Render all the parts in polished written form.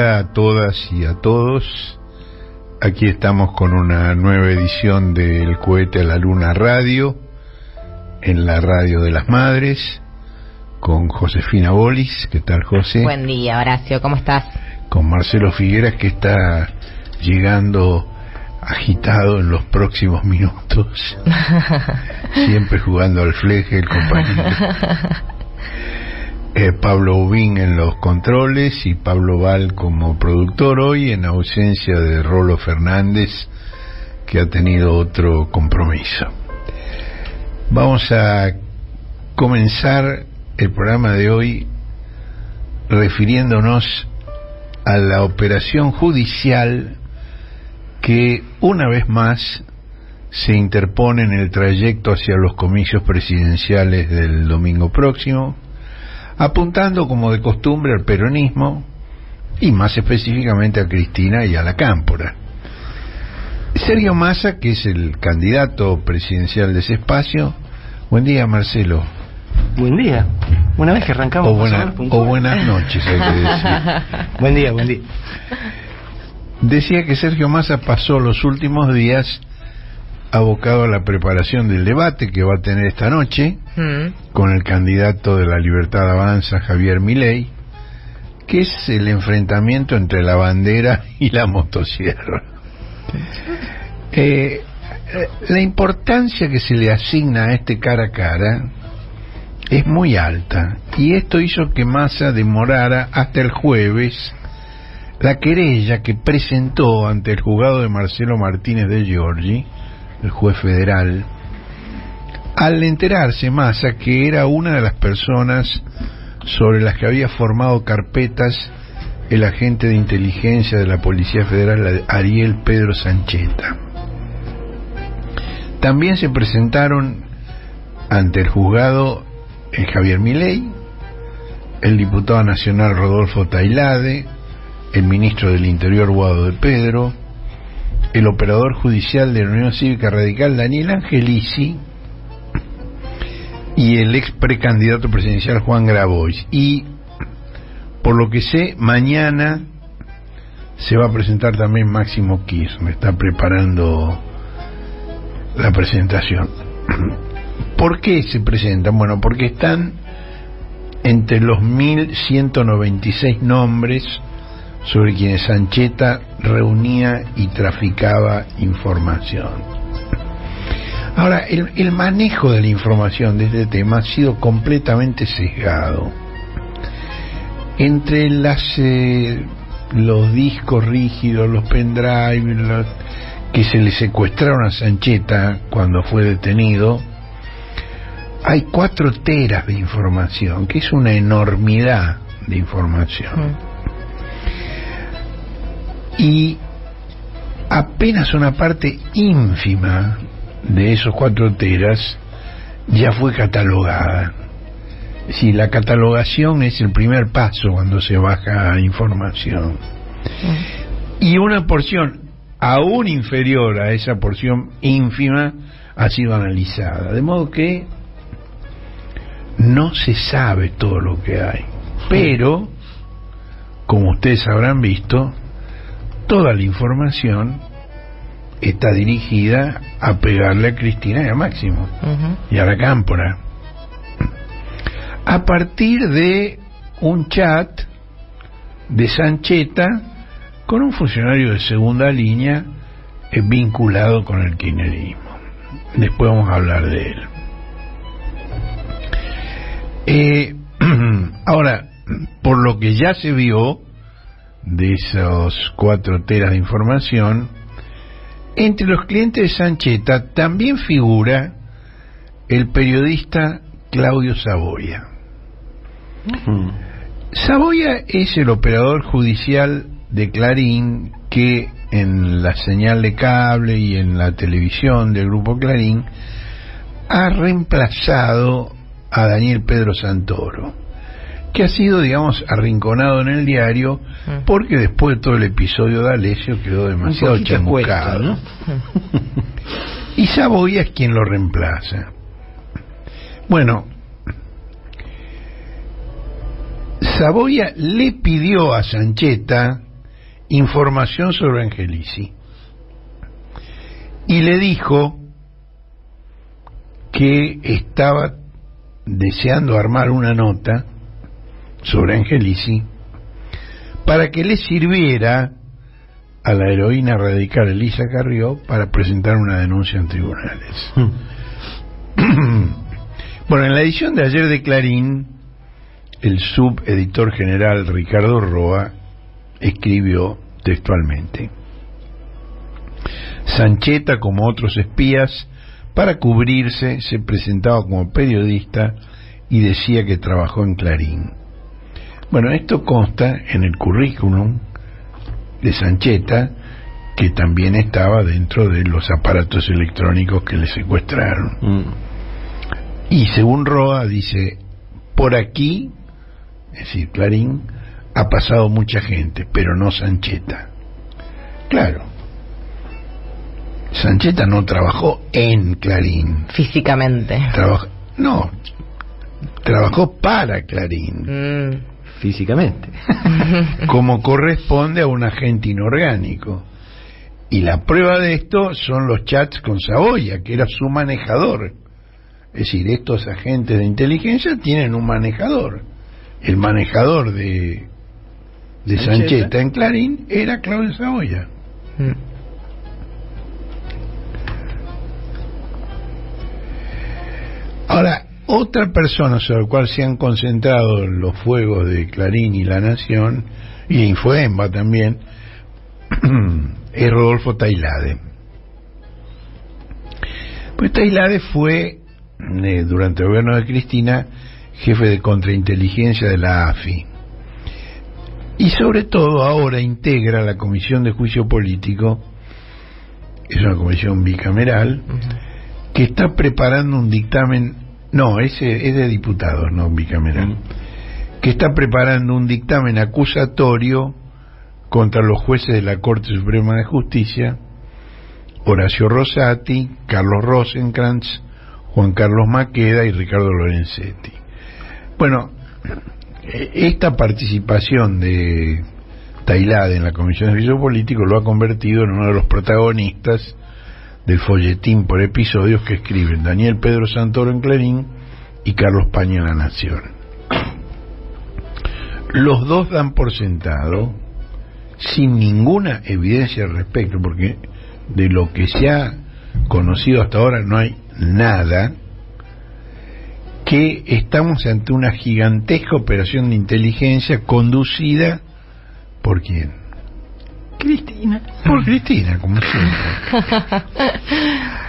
día a todas y a todos. Aquí estamos con una nueva edición del Cohete a la Luna Radio, en la Radio de las Madres, con Josefina Bolis. ¿Qué tal, José? Buen día, Horacio, ¿cómo estás? Con Marcelo Figueras, que está llegando agitado en los próximos minutos, siempre jugando al fleje, el compañero. Pablo Ubín en los controles y Pablo Val como productor, hoy en ausencia de Rolo Fernández, que ha tenido otro compromiso. Vamos a comenzar el programa de hoy refiriéndonos a la operación judicial que una vez más se interpone en el trayecto hacia los comicios presidenciales del domingo próximo, apuntando como de costumbre al peronismo y más específicamente a Cristina y a la Cámpora. Sergio Massa, que es el candidato presidencial de ese espacio. Buen día, Marcelo. Buen día. Una vez que arrancamos o buenas noches, hay que decir. Buen día, buen día. Decía que Sergio Massa pasó los últimos días abocado a la preparación del debate que va a tener esta noche con el candidato de la Libertad Avanza, Javier Milei, que es el enfrentamiento entre la bandera y la motosierra. La importancia que se le asigna a este cara a cara es muy alta, y esto hizo que Massa demorara hasta el jueves la querella que presentó ante el juzgado de Marcelo Martínez de Giorgi, el juez federal, al enterarse Massa que era una de las personas sobre las que había formado carpetas el agente de inteligencia de la Policía Federal, Ariel Pedro Sancheta. También se presentaron ante el juzgado Javier Milei, el diputado nacional Rodolfo Tailade, el ministro del Interior Guado de Pedro, el operador judicial de la Unión Cívica Radical Daniel Angelici y el ex precandidato presidencial Juan Grabois. Y por lo que sé, mañana se va a presentar también Máximo Kirchner, está preparando la presentación. ¿Por qué se presentan? Bueno, porque están entre los 1.196 nombres sobre quienes Sancheta reunía y traficaba información. Ahora, el manejo de la información de este tema ha sido completamente sesgado. Entre los discos rígidos, los pendrive, que se le secuestraron a Sancheta cuando fue detenido, hay 4 teras de información, que es una enormidad de información. Y apenas una parte ínfima de esos 4 teras ya fue catalogada. Si la catalogación es el primer paso cuando se baja información. Y una porción aún inferior a esa porción ínfima ha sido analizada. De modo que no se sabe todo lo que hay. Pero, como ustedes habrán visto, toda la información está dirigida a pegarle a Cristina y a Máximo y a la Cámpora, a partir de un chat de Sancheta con un funcionario de segunda línea vinculado con el kirchnerismo. Después vamos a hablar de él. Ahora, por lo que ya se vio de esos 4 teras de información, entre los clientes de Sancheta también figura el periodista Claudio Saboya. Saboya es el operador judicial de Clarín que en la señal de cable y en la televisión del grupo Clarín ha reemplazado a Daniel Pedro Santoro, que ha sido, digamos, arrinconado en el diario porque después de todo el episodio de Alessio quedó demasiado chamuscado, ¿no? Y Saboya es quien lo reemplaza. Bueno, Saboya le pidió a Sancheta información sobre Angelici y le dijo que estaba deseando armar una nota sobre Angelici para que le sirviera a la heroína radical Elisa Carrió para presentar una denuncia en tribunales. Bueno, en la edición de ayer de Clarín, el subeditor general Ricardo Roa escribió textualmente: Sancheta, como otros espías, para cubrirse se presentaba como periodista y decía que trabajó en Clarín. Bueno, esto consta en el currículum de Sancheta, que también estaba dentro de los aparatos electrónicos que le secuestraron. Y según Roa dice, por aquí, es decir, Clarín, ha pasado mucha gente, pero no Sancheta. Claro, Sancheta no trabajó en Clarín físicamente. Trabajó para Clarín. Físicamente. Como corresponde a un agente inorgánico. Y la prueba de esto son los chats con Saboya, que era su manejador. Es decir, estos agentes de inteligencia tienen un manejador. El manejador de Sancheta en Clarín era Claudio Saboya. Ahora, otra persona sobre la cual se han concentrado los fuegos de Clarín y La Nación, y Infoemba también, es Rodolfo Tailade. Pues Tailade fue, durante el gobierno de Cristina, jefe de contrainteligencia de la AFI. Y sobre todo ahora integra la Comisión de Juicio Político, es una comisión bicameral, que está preparando un dictamen, es de diputados, no bicameral, que está preparando un dictamen acusatorio contra los jueces de la Corte Suprema de Justicia, Horacio Rosati, Carlos Rosenkrantz, Juan Carlos Maqueda y Ricardo Lorenzetti. Bueno, esta participación de Tailade en la Comisión de Juicio Político lo ha convertido en uno de los protagonistas del folletín por episodios que escriben Daniel Pedro Santoro en Clarín y Carlos Pañi en La Nación. Los dos dan por sentado, sin ninguna evidencia al respecto, porque de lo que se ha conocido hasta ahora no hay nada, que estamos ante una gigantesca operación de inteligencia conducida ¿por quién? Cristina. Por Cristina, como siempre.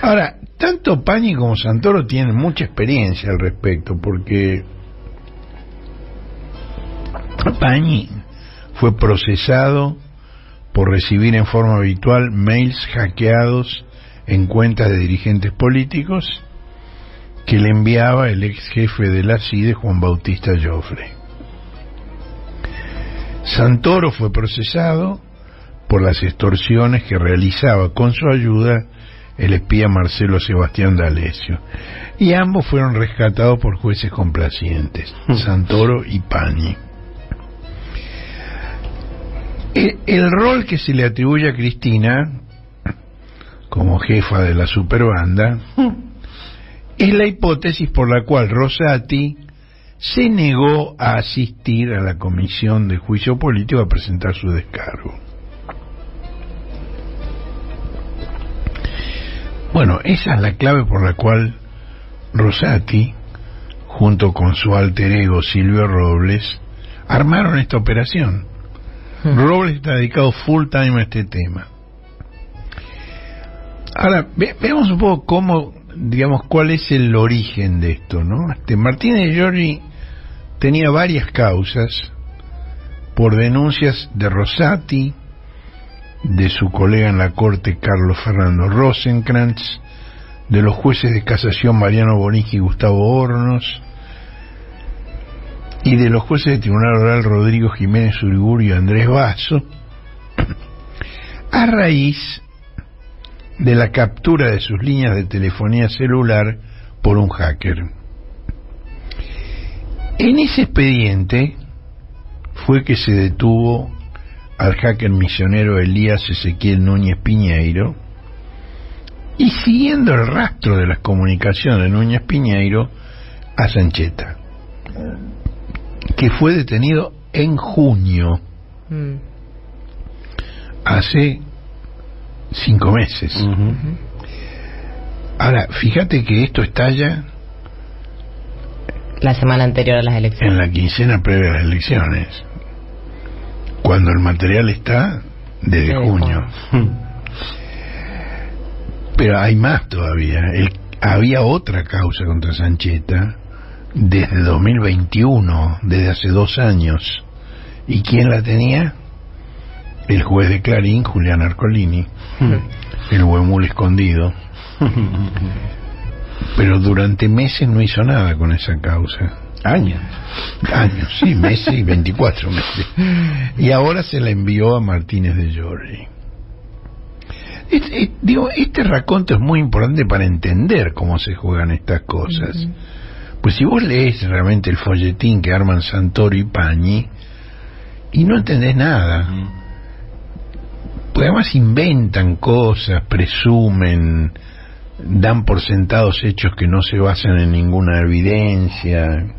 Ahora, tanto Pañi como Santoro tienen mucha experiencia al respecto, porque Pañi fue procesado por recibir en forma habitual mails hackeados en cuentas de dirigentes políticos que le enviaba el ex jefe de la CIDE, Juan Bautista Joffre. Santoro fue procesado por las extorsiones que realizaba con su ayuda el espía Marcelo Sebastián D'Alessio, y ambos fueron rescatados por jueces complacientes, Santoro y Pañi. El rol que se le atribuye a Cristina como jefa de la superbanda es la hipótesis por la cual Rosati se negó a asistir a la Comisión de Juicio Político a presentar su descargo. Bueno, esa es la clave por la cual Rosati, junto con su alter ego Silvio Robles, armaron esta operación. Robles está dedicado full time a este tema. Ahora, veamos un poco cómo, digamos, cuál es el origen de esto, ¿no? Martínez Giorgi tenía varias causas por denuncias de Rosati, de su colega en la Corte Carlos Fernando Rosenkrantz, de los jueces de casación Mariano Bonici y Gustavo Hornos, y de los jueces de Tribunal Oral Rodrigo Jiménez Uriburu y Andrés Basso, a raíz de la captura de sus líneas de telefonía celular por un hacker. En ese expediente fue que se detuvo al hacker misionero Elías Ezequiel Núñez Piñeiro, y siguiendo el rastro de las comunicaciones de Núñez Piñeiro a Sancheta, que fue detenido en junio, hace 5 meses. Ahora, fíjate que esto estalla la semana anterior a las elecciones, en la quincena previa a las elecciones, cuando el material está desde junio. Pero hay más todavía. Había otra causa contra Sancheta desde 2021, desde hace 2 años. ¿Y quién la tenía? El juez de Clarín, Julián Arcolini, el huemul escondido. Pero durante meses no hizo nada con esa causa. Años, sí, meses y 24 meses. Y ahora se la envió a Martínez de Giorgi. Este raconto es muy importante para entender cómo se juegan estas cosas. Pues si vos lees realmente el folletín que arman Santoro y Pañi, y no entendés nada, pues además inventan cosas, presumen, dan por sentados hechos que no se basan en ninguna evidencia.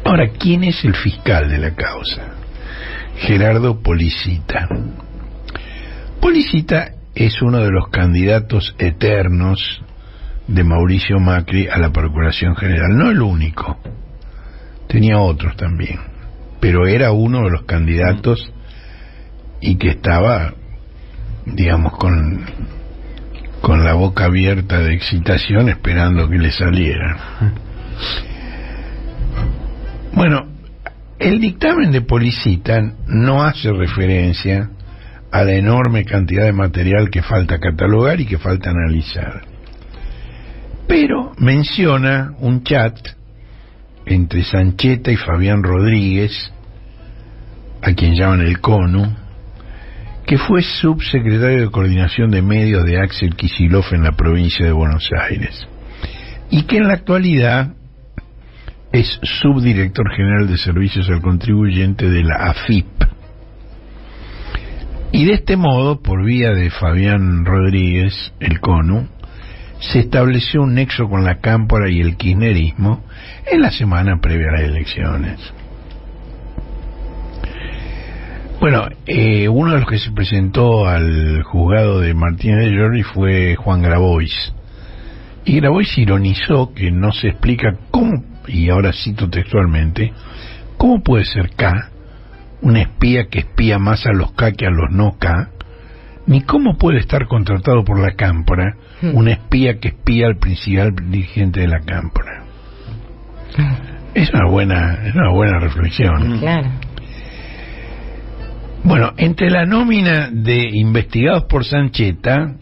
Ahora, ¿quién es el fiscal de la causa? Gerardo Policita. Policita es uno de los candidatos eternos de Mauricio Macri a la Procuración General. No el único, tenía otros también, pero era uno de los candidatos y que estaba, digamos, con la boca abierta de excitación esperando que le saliera. Bueno, el dictamen de Policita no hace referencia a la enorme cantidad de material que falta catalogar y que falta analizar, pero menciona un chat entre Sancheta y Fabián Rodríguez, a quien llaman el CONU, que fue subsecretario de Coordinación de Medios de Axel Kicillof en la provincia de Buenos Aires, y que en la actualidad es subdirector general de Servicios al Contribuyente de la AFIP. Y de este modo, por vía de Fabián Rodríguez, el CONU, se estableció un nexo con la Cámpora y el kirchnerismo en la semana previa a las elecciones. Bueno, uno de los que se presentó al juzgado de Martínez de Giorgi fue Juan Grabois. Y Grabois ironizó que no se explica cómo, y ahora cito textualmente, cómo puede ser K un espía que espía más a los K que a los no K, ni cómo puede estar contratado por la Cámpora un espía que espía al principal dirigente de la Cámpora. Es una buena reflexión. Claro. Bueno, entre la nómina de investigados por Sancheta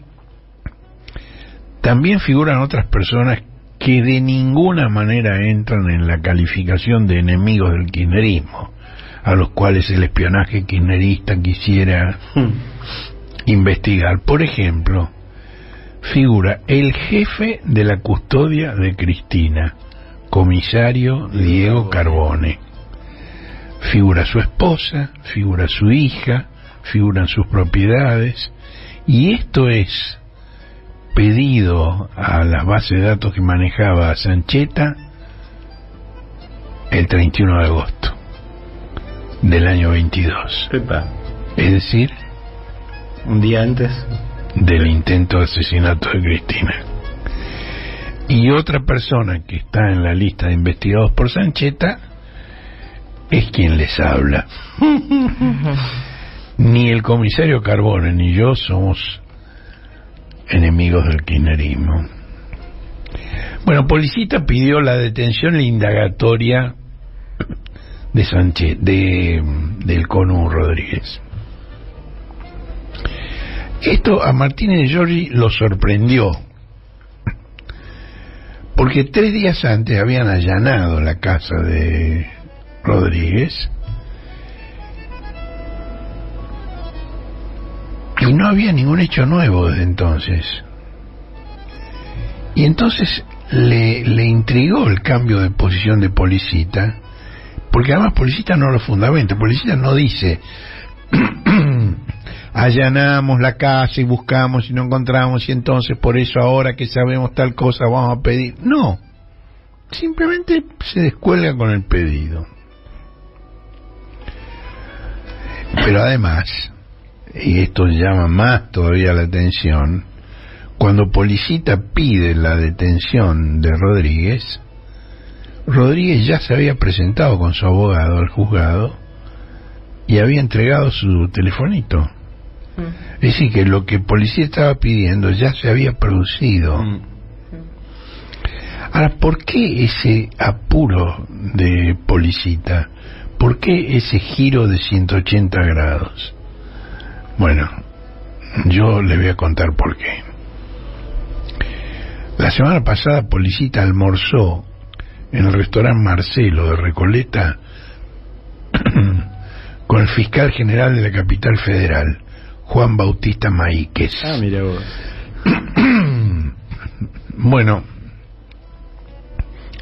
también figuran otras personas que de ninguna manera entran en la calificación de enemigos del kirchnerismo, a los cuales el espionaje kirchnerista quisiera investigar. Por ejemplo, figura el jefe de la custodia de Cristina, comisario Diego Carbone. Figura su esposa, figura su hija, figuran sus propiedades, y esto es pedido a las bases de datos que manejaba Sancheta el 31 de agosto del año 22. Epa. Es decir, un día antes del intento de asesinato de Cristina. Y otra persona que está en la lista de investigados por Sancheta es quien les habla. Ni el comisario Carbone ni yo somos enemigos del kirchnerismo. Bueno, Policita pidió la detención e indagatoria de Sánchez, del CONU Rodríguez. Esto a Martínez de Giorgi lo sorprendió, porque 3 días antes habían allanado la casa de Rodríguez y no había ningún hecho nuevo desde entonces. Y entonces le intrigó el cambio de posición de Policita, Porque además Policita no lo fundamenta. Policita no dice allanamos la casa y buscamos y no encontramos y entonces por eso ahora que sabemos tal cosa vamos a pedir. No, simplemente se descuelga con el pedido. Pero además, y esto llama más todavía la atención, cuando Policita pide la detención de Rodríguez, Rodríguez ya se había presentado con su abogado al juzgado y había entregado su telefonito. Es decir, que lo que Policía estaba pidiendo ya se había producido. Ahora, ¿por qué ese apuro de Policita? ¿Por qué ese giro de 180 grados? Bueno, yo le voy a contar por qué. La semana pasada Policita almorzó en el restaurante Marcelo de Recoleta con el fiscal general de la capital federal, Juan Bautista Maíquez. Ah, mira vos. Bueno,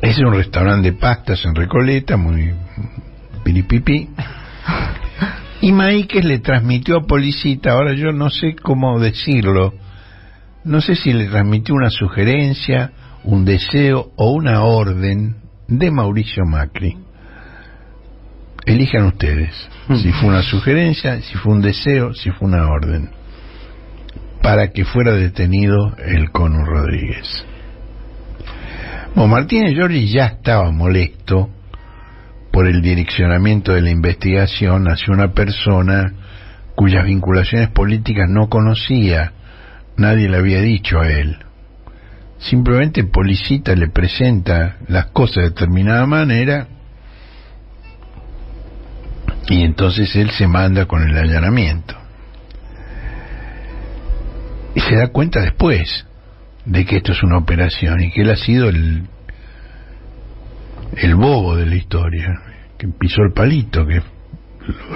ese es un restaurante de pastas en Recoleta, muy piripipi. Y Maíquez le transmitió a Policita, ahora yo no sé cómo decirlo, no sé si le transmitió una sugerencia, un deseo o una orden de Mauricio Macri. Elijan ustedes si fue una sugerencia, si fue un deseo, si fue una orden, para que fuera detenido el Conu Rodríguez. Bueno, Martínez Giorgi ya estaba molesto por el direccionamiento de la investigación hacia una persona cuyas vinculaciones políticas no conocía, nadie le había dicho a él. Simplemente Policita le presenta las cosas de determinada manera y entonces él se manda con el allanamiento. Y se da cuenta después de que esto es una operación y que él ha sido el bobo de la historia, que pisó el palito, que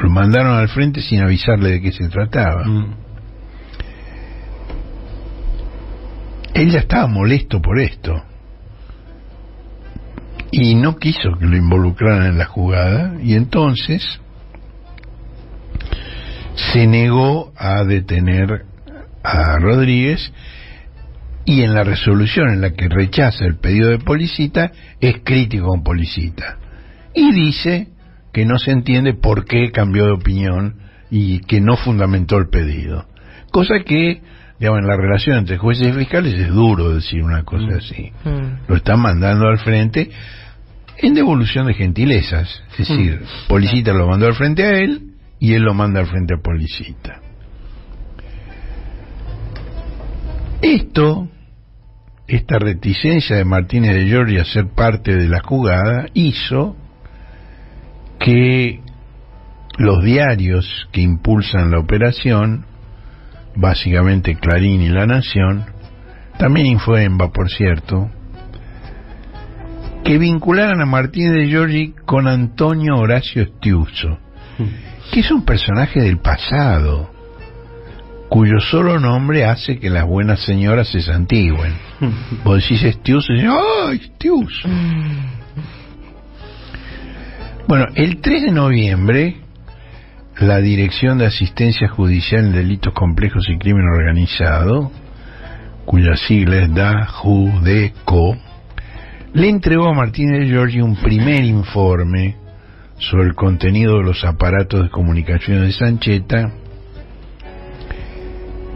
lo mandaron al frente sin avisarle de qué se trataba. Él ya estaba molesto por esto y no quiso que lo involucraran en la jugada, y entonces se negó a detener a Rodríguez, y en la resolución en la que rechaza el pedido de Policita es crítico con Policita y dice que no se entiende por qué cambió de opinión y que no fundamentó el pedido, cosa que, digamos, en la relación entre jueces y fiscales es duro decir una cosa así. Lo están mandando al frente en devolución de gentilezas, es decir, Policita lo mandó al frente a él y él lo manda al frente a Policita. Esta reticencia de Martínez de Giorgi a ser parte de la jugada hizo que los diarios que impulsan la operación, básicamente Clarín y La Nación, también Infoemba, por cierto, que vincularan a Martínez de Giorgi con Antonio Horacio Estiuso, que es un personaje del pasado, cuyo solo nombre hace que las buenas señoras se santigüen. Vos decís Estiuso y decís, ¡ay, Estiuso! Bueno, el 3 de noviembre, la Dirección de Asistencia Judicial en Delitos Complejos y Crimen Organizado, cuya sigla es DAJUDECO, le entregó a Martínez de Giorgi un primer informe sobre el contenido de los aparatos de comunicación de Sancheta,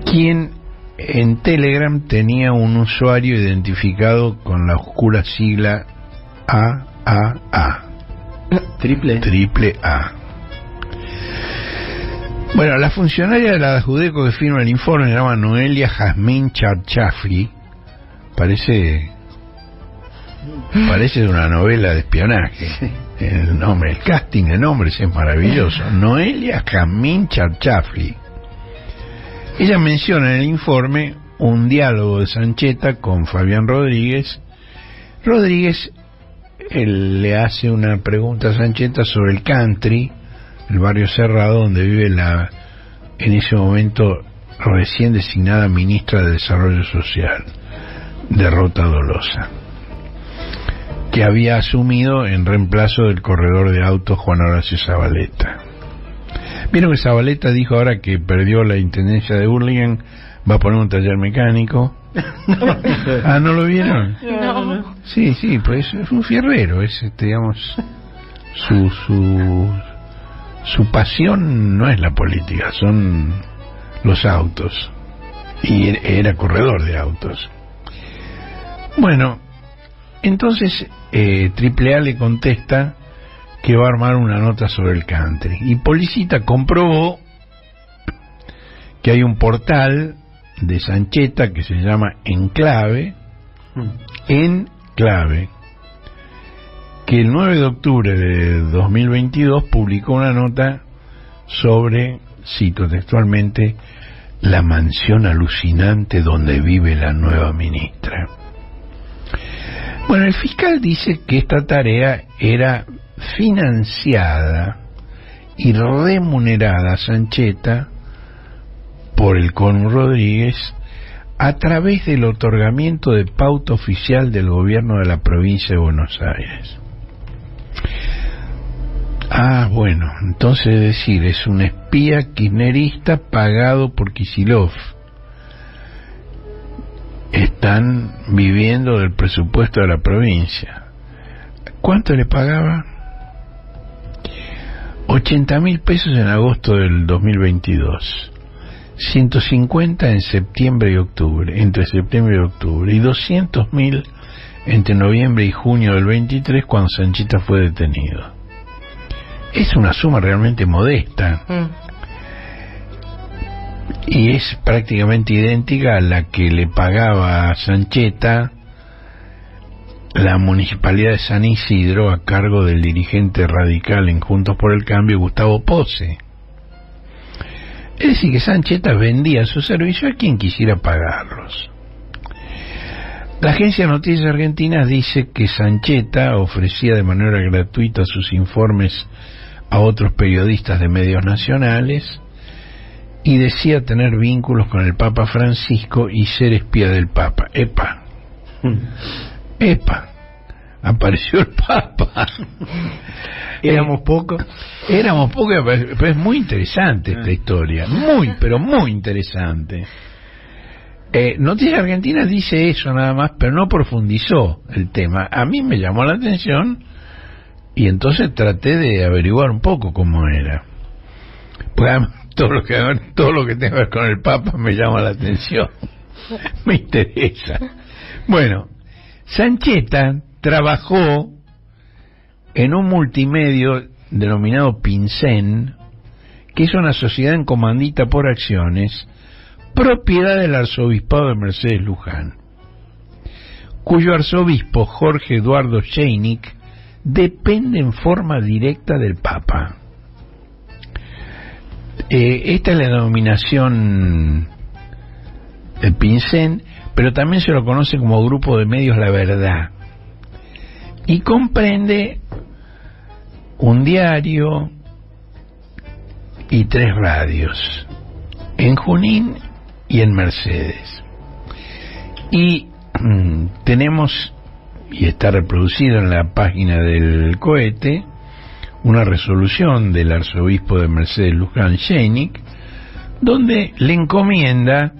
quien en Telegram tenía un usuario identificado con la oscura sigla AAA. Triple A. Bueno, la funcionaria de la Judeco que firma el informe se llama Noelia Jazmín Charchafli. Parece de una novela de espionaje. El nombre, el casting de nombres es maravilloso. Noelia Jazmín Charchafli. Ella menciona en el informe un diálogo de Sancheta con Fabián Rodríguez. Rodríguez él le hace una pregunta a Sancheta sobre el country, el barrio cerrado donde vive en ese momento recién designada ministra de Desarrollo Social, Derrota Dolosa. que había asumido en reemplazo del corredor de autos Juan Horacio Zabaleta. Vieron que Zabaleta dijo ahora que perdió la intendencia de Hurlingham, va a poner un taller mecánico. ¿No lo vieron? No. Sí, pues es un fierrero, es digamos su pasión no es la política, son los autos, y era corredor de autos. Bueno, entonces AAA le contesta que va a armar una nota sobre el country, y Policita comprobó que hay un portal de Sancheta que se llama Enclave, que el 9 de octubre de 2022 publicó una nota sobre, cito textualmente, la mansión alucinante donde vive la nueva ministra. Bueno, el fiscal dice que esta tarea era financiada y remunerada a Sancheta por el Cónsul Rodríguez a través del otorgamiento de pauta oficial del gobierno de la provincia de Buenos Aires. Bueno, entonces es decir, es un espía kirchnerista pagado por Kicillof. Están viviendo del presupuesto de la provincia. ¿Cuánto le pagaba? 80.000 pesos en agosto del 2022. 150 en septiembre y octubre, entre septiembre y octubre, y 200.000 entre noviembre y junio del 23, cuando Sancheta fue detenido. Es una suma realmente modesta, y es prácticamente idéntica a la que le pagaba a Sancheta la Municipalidad de San Isidro a cargo del dirigente radical en Juntos por el Cambio, Gustavo Pose. Es decir, que Sancheta vendía su servicio a quien quisiera pagarlos. La agencia de Noticias Argentinas dice que Sancheta ofrecía de manera gratuita sus informes a otros periodistas de medios nacionales y decía tener vínculos con el Papa Francisco y ser espía del Papa. ¡Epa! Apareció el Papa. Éramos pocos, pero es muy interesante esta historia, pero muy interesante. Noticias Argentinas dice eso nada más, pero no profundizó el tema. A mí me llamó la atención y entonces traté de averiguar un poco cómo era. Pues todo lo que tenga que ver con el Papa me llama la atención, me interesa. Bueno, Sancheta trabajó en un multimedio denominado Pincén, que es una sociedad en comandita por acciones, propiedad del arzobispado de Mercedes Luján, cuyo arzobispo Jorge Eduardo Scheinick depende en forma directa del Papa. Esta es la denominación de Pincén, pero también se lo conoce como Grupo de Medios La Verdad, y comprende un diario y 3 radios en Junín y en Mercedes. Y tenemos, y está reproducido en la página del cohete, una resolución del arzobispo de Mercedes Luján Scheinick, donde le encomienda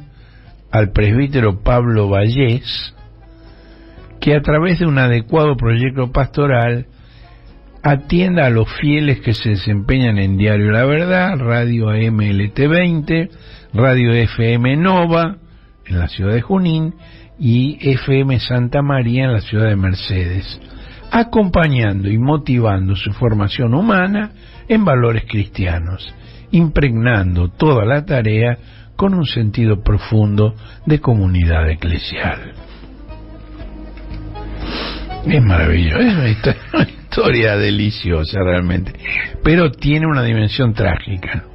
al presbítero Pablo Vallés que a través de un adecuado proyecto pastoral atienda a los fieles que se desempeñan en Diario La Verdad, Radio AMLT20, Radio FM Nova en la ciudad de Junín y FM Santa María en la ciudad de Mercedes, acompañando y motivando su formación humana en valores cristianos, impregnando toda la tarea con un sentido profundo de comunidad eclesial. Es maravilloso, es una historia deliciosa realmente, pero tiene una dimensión trágica.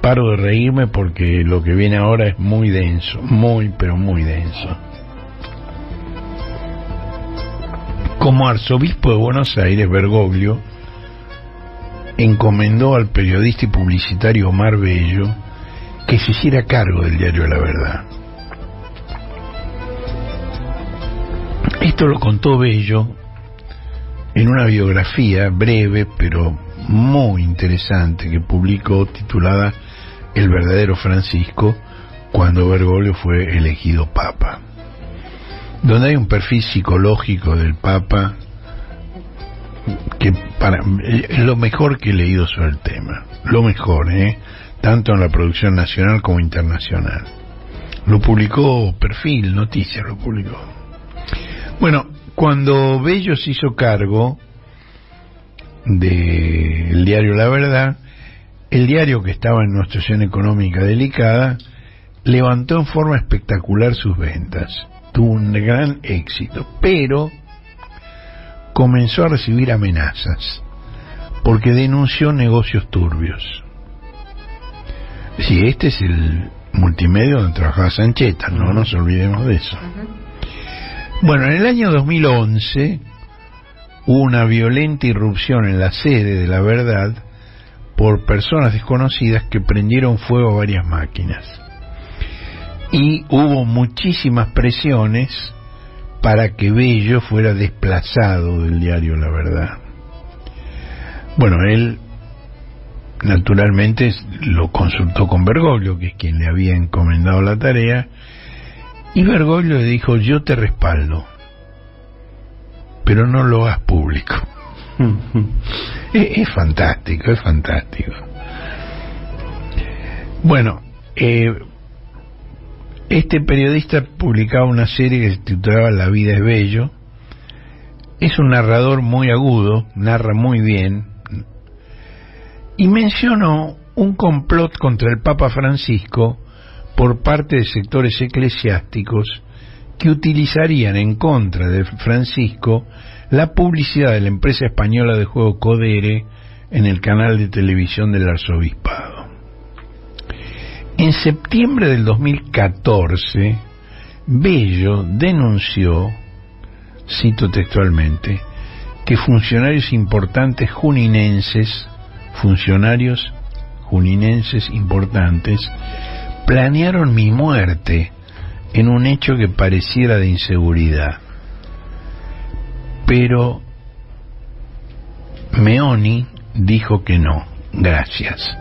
Paro de reírme porque lo que viene ahora es muy denso, pero muy denso. Como arzobispo de Buenos Aires, Bergoglio encomendó al periodista y publicitario Omar Bello que se hiciera cargo del diario La Verdad. Esto lo contó Bello en una biografía breve pero muy interesante que publicó, titulada El verdadero Francisco, cuando Bergoglio fue elegido Papa, donde hay un perfil psicológico del Papa que es lo mejor que he leído sobre el tema, lo mejor, tanto en la producción nacional como internacional. Lo publicó Perfil Noticias, lo publicó. Bueno, cuando Bello se hizo cargo del diario La Verdad, el diario, que estaba en una situación económica delicada, levantó en forma espectacular sus ventas, tuvo un gran éxito, pero comenzó a recibir amenazas porque denunció negocios turbios. Sí, este es el multimedio donde trabajaba Sancheta, no nos olvidemos de eso. Bueno, en el año 2011 hubo una violenta irrupción en la sede de La Verdad por personas desconocidas que prendieron fuego a varias máquinas, y hubo muchísimas presiones para que Bello fuera desplazado del diario La Verdad. Bueno, él naturalmente lo consultó con Bergoglio, que es quien le había encomendado la tarea, y Bergoglio le dijo: yo te respaldo, pero no lo hagas público. Es fantástico, es fantástico. Bueno, este periodista publicaba una serie que se titulaba La vida es Bello. Es un narrador muy agudo, narra muy bien, y mencionó un complot contra el Papa Francisco por parte de sectores eclesiásticos que utilizarían en contra de Francisco la publicidad de la empresa española de juego Codere en el canal de televisión del arzobispado. En septiembre del 2014, Bello denunció, cito textualmente, que funcionarios importantes planearon mi muerte en un hecho que pareciera de inseguridad. Pero Meoni dijo que no, gracias.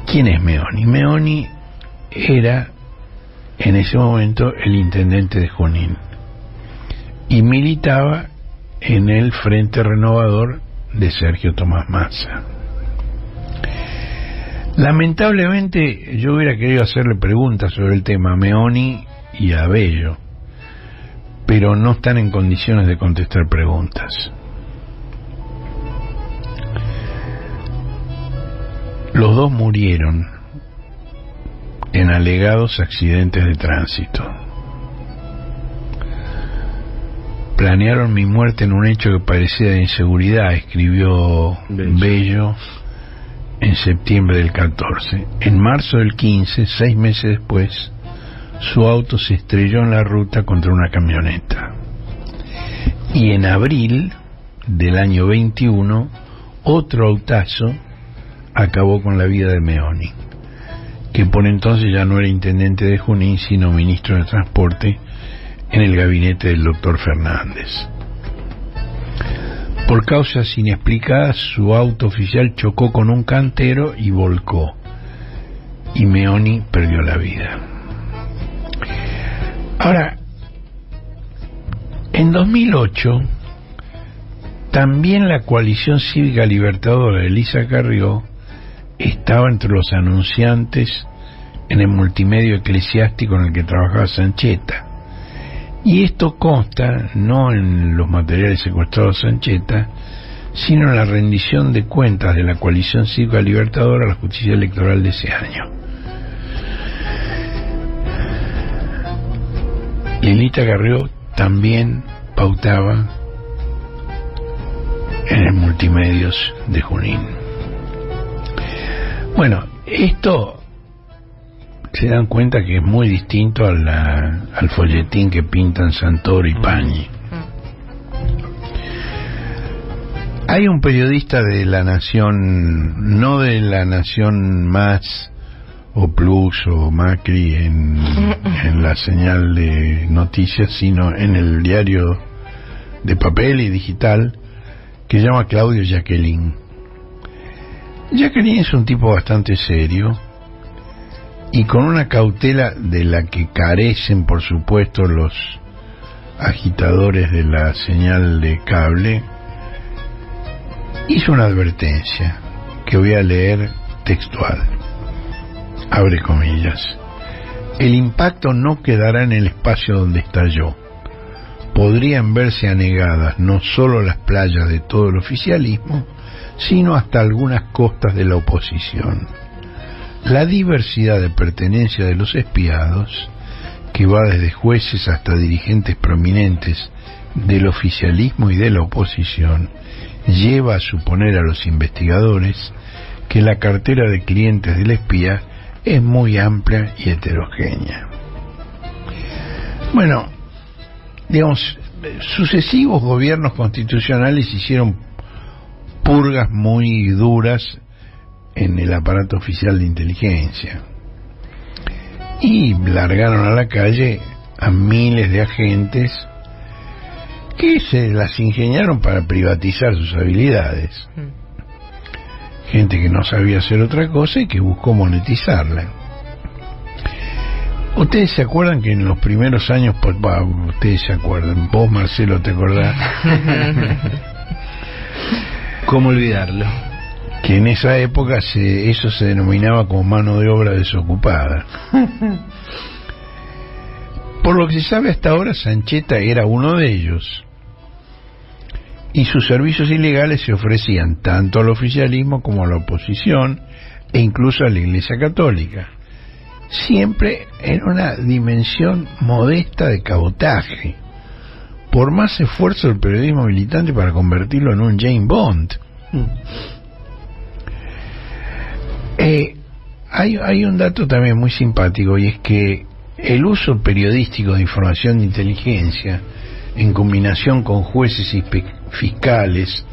¿Quién es Meoni? Meoni era en ese momento el intendente de Junín y militaba en el Frente Renovador de Sergio Tomás Massa. Lamentablemente yo hubiera querido hacerle preguntas sobre el tema a Meoni y a Bello, pero no están en condiciones de contestar preguntas. Los dos murieron en alegados accidentes de tránsito. Planearon mi muerte en un hecho que parecía de inseguridad, escribió Bello en septiembre del 14. En marzo del 15, 6 meses después, su auto se estrelló en la ruta contra una camioneta. Y en abril del año 21, otro autazo acabó con la vida de Meoni, que por entonces ya no era intendente de Junín, sino ministro de Transporte en el gabinete del doctor Fernández. Por causas inexplicadas, su auto oficial chocó con un cantero y volcó, y Meoni perdió la vida. Ahora, en 2008, también la coalición cívica libertadora de Elisa Carrió estaba entre los anunciantes en el multimedio eclesiástico en el que trabajaba Sancheta. Y esto consta no en los materiales secuestrados de Sancheta, sino en la rendición de cuentas de la coalición cívica libertadora a la justicia electoral de ese año. Lilita Carrió también pautaba en el multimedios de Junín. Bueno, esto se dan cuenta que es muy distinto al folletín que pintan Santoro y Pañi. Hay un periodista de La Nación, no de La Nación más o Plus o Macri en la señal de noticias, sino en el diario de papel y digital, que se llama Claudio Jacqueline. Jacqueline es un tipo bastante serio y con una cautela de la que carecen, por supuesto, los agitadores de la señal de cable. Hizo una advertencia que voy a leer textual. Abre comillas. El impacto no quedará en el espacio donde estalló. Podrían verse anegadas no solo las playas de todo el oficialismo, sino hasta algunas costas de la oposición. La diversidad de pertenencia de los espiados, que va desde jueces hasta dirigentes prominentes del oficialismo y de la oposición, lleva a suponer a los investigadores que la cartera de clientes del espía es muy amplia y heterogénea. Bueno, digamos, sucesivos gobiernos constitucionales hicieron purgas muy duras en el aparato oficial de inteligencia y largaron a la calle a miles de agentes que se las ingeniaron para privatizar sus habilidades. Gente que no sabía hacer otra cosa y que buscó monetizarla. Ustedes se acuerdan que en los primeros años, ustedes se acuerdan, vos Marcelo te acordás, ¿cómo olvidarlo? Que en esa época eso se denominaba como mano de obra desocupada. Por lo que se sabe hasta ahora, Sancheta era uno de ellos. Y sus servicios ilegales se ofrecían tanto al oficialismo como a la oposición e incluso a la Iglesia Católica, siempre en una dimensión modesta de cabotaje, por más esfuerzo del periodismo militante para convertirlo en un James Bond. Hay un dato también muy simpático, y es que el uso periodístico de información de inteligencia en combinación con jueces y fiscales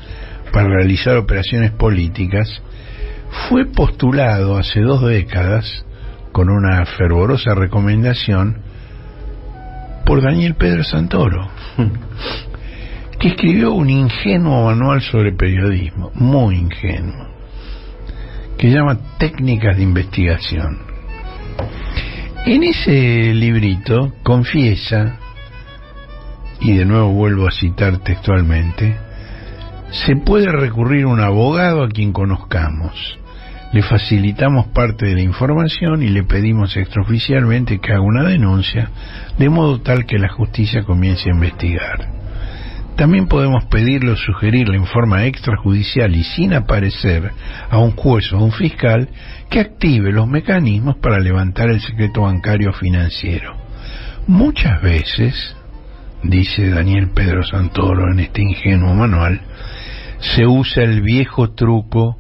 para realizar operaciones políticas fue postulado hace 2 décadas con una fervorosa recomendación por Daniel Pedro Santoro, que escribió un ingenuo manual sobre periodismo, muy ingenuo, que se llama Técnicas de Investigación. En ese librito confiesa, y de nuevo vuelvo a citar textualmente, se puede recurrir a un abogado a quien conozcamos, le facilitamos parte de la información y le pedimos extraoficialmente que haga una denuncia, de modo tal que la justicia comience a investigar. También podemos pedirle o sugerirle en forma extrajudicial y sin aparecer a un juez o a un fiscal que active los mecanismos para levantar el secreto bancario financiero. Muchas veces, dice Daniel Pedro Santoro en este ingenuo manual, se usa el viejo truco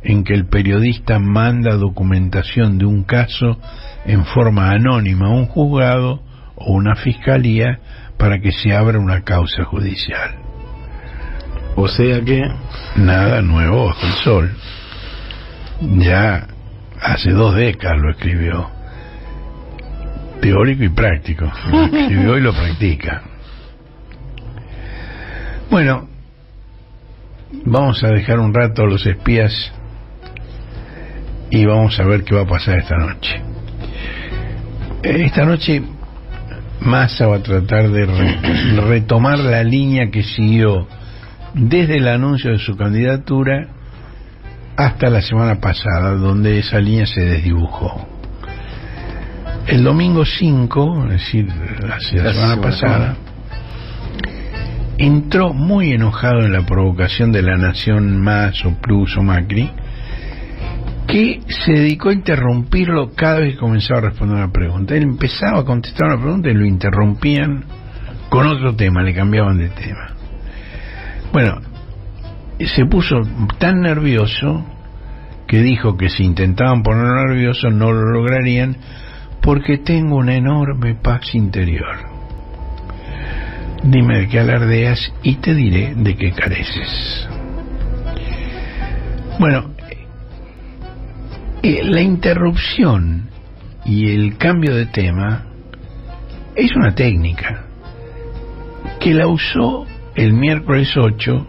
en que el periodista manda documentación de un caso en forma anónima a un juzgado o una fiscalía para que se abra una causa judicial. O sea que nada nuevo bajo el sol. Ya hace 2 décadas lo escribió, teórico y práctico. Lo escribió y lo practica. Bueno, vamos a dejar un rato a los espías y vamos a ver qué va a pasar esta noche. Esta noche Massa va a tratar de retomar la línea que siguió desde el anuncio de su candidatura hasta la semana pasada, donde esa línea se desdibujó. El domingo 5, es decir, la semana pasada, entró muy enojado en la provocación de La Nación Más o Plus o Macri, que se dedicó a interrumpirlo cada vez que comenzaba a responder una pregunta. Él empezaba a contestar una pregunta y lo interrumpían con otro tema, le cambiaban de tema. Bueno, se puso tan nervioso que dijo que si intentaban ponerlo nervioso no lo lograrían, porque tengo una enorme paz interior. Dime de qué alardeas y te diré de qué careces. Bueno, La interrupción y el cambio de tema es una técnica que la usó el miércoles 8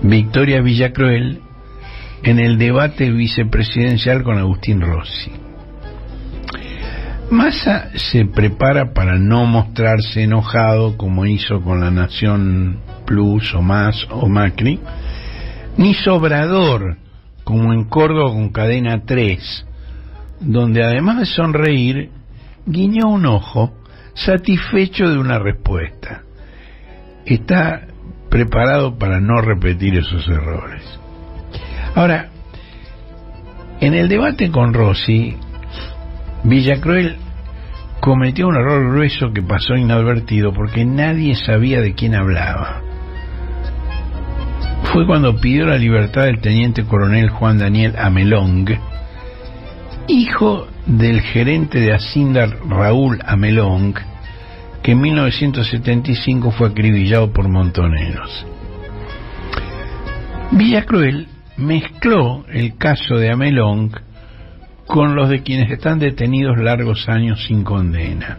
Victoria Villacruel en el debate vicepresidencial con Agustín Rossi. Massa se prepara para no mostrarse enojado como hizo con La Nación Plus o Más o Macri, ni sobrador como en Córdoba con Cadena 3, donde además de sonreír, guiñó un ojo, satisfecho de una respuesta. Está preparado para no repetir esos errores. Ahora, en el debate con Rossi, Villacruel cometió un error grueso que pasó inadvertido porque nadie sabía de quién hablaba. Fue cuando pidió la libertad del teniente coronel Juan Daniel Amelong, hijo del gerente de Hacienda Raúl Amelong, que en 1975 fue acribillado por montoneros. Villacruel mezcló el caso de Amelong con los de quienes están detenidos largos años sin condena.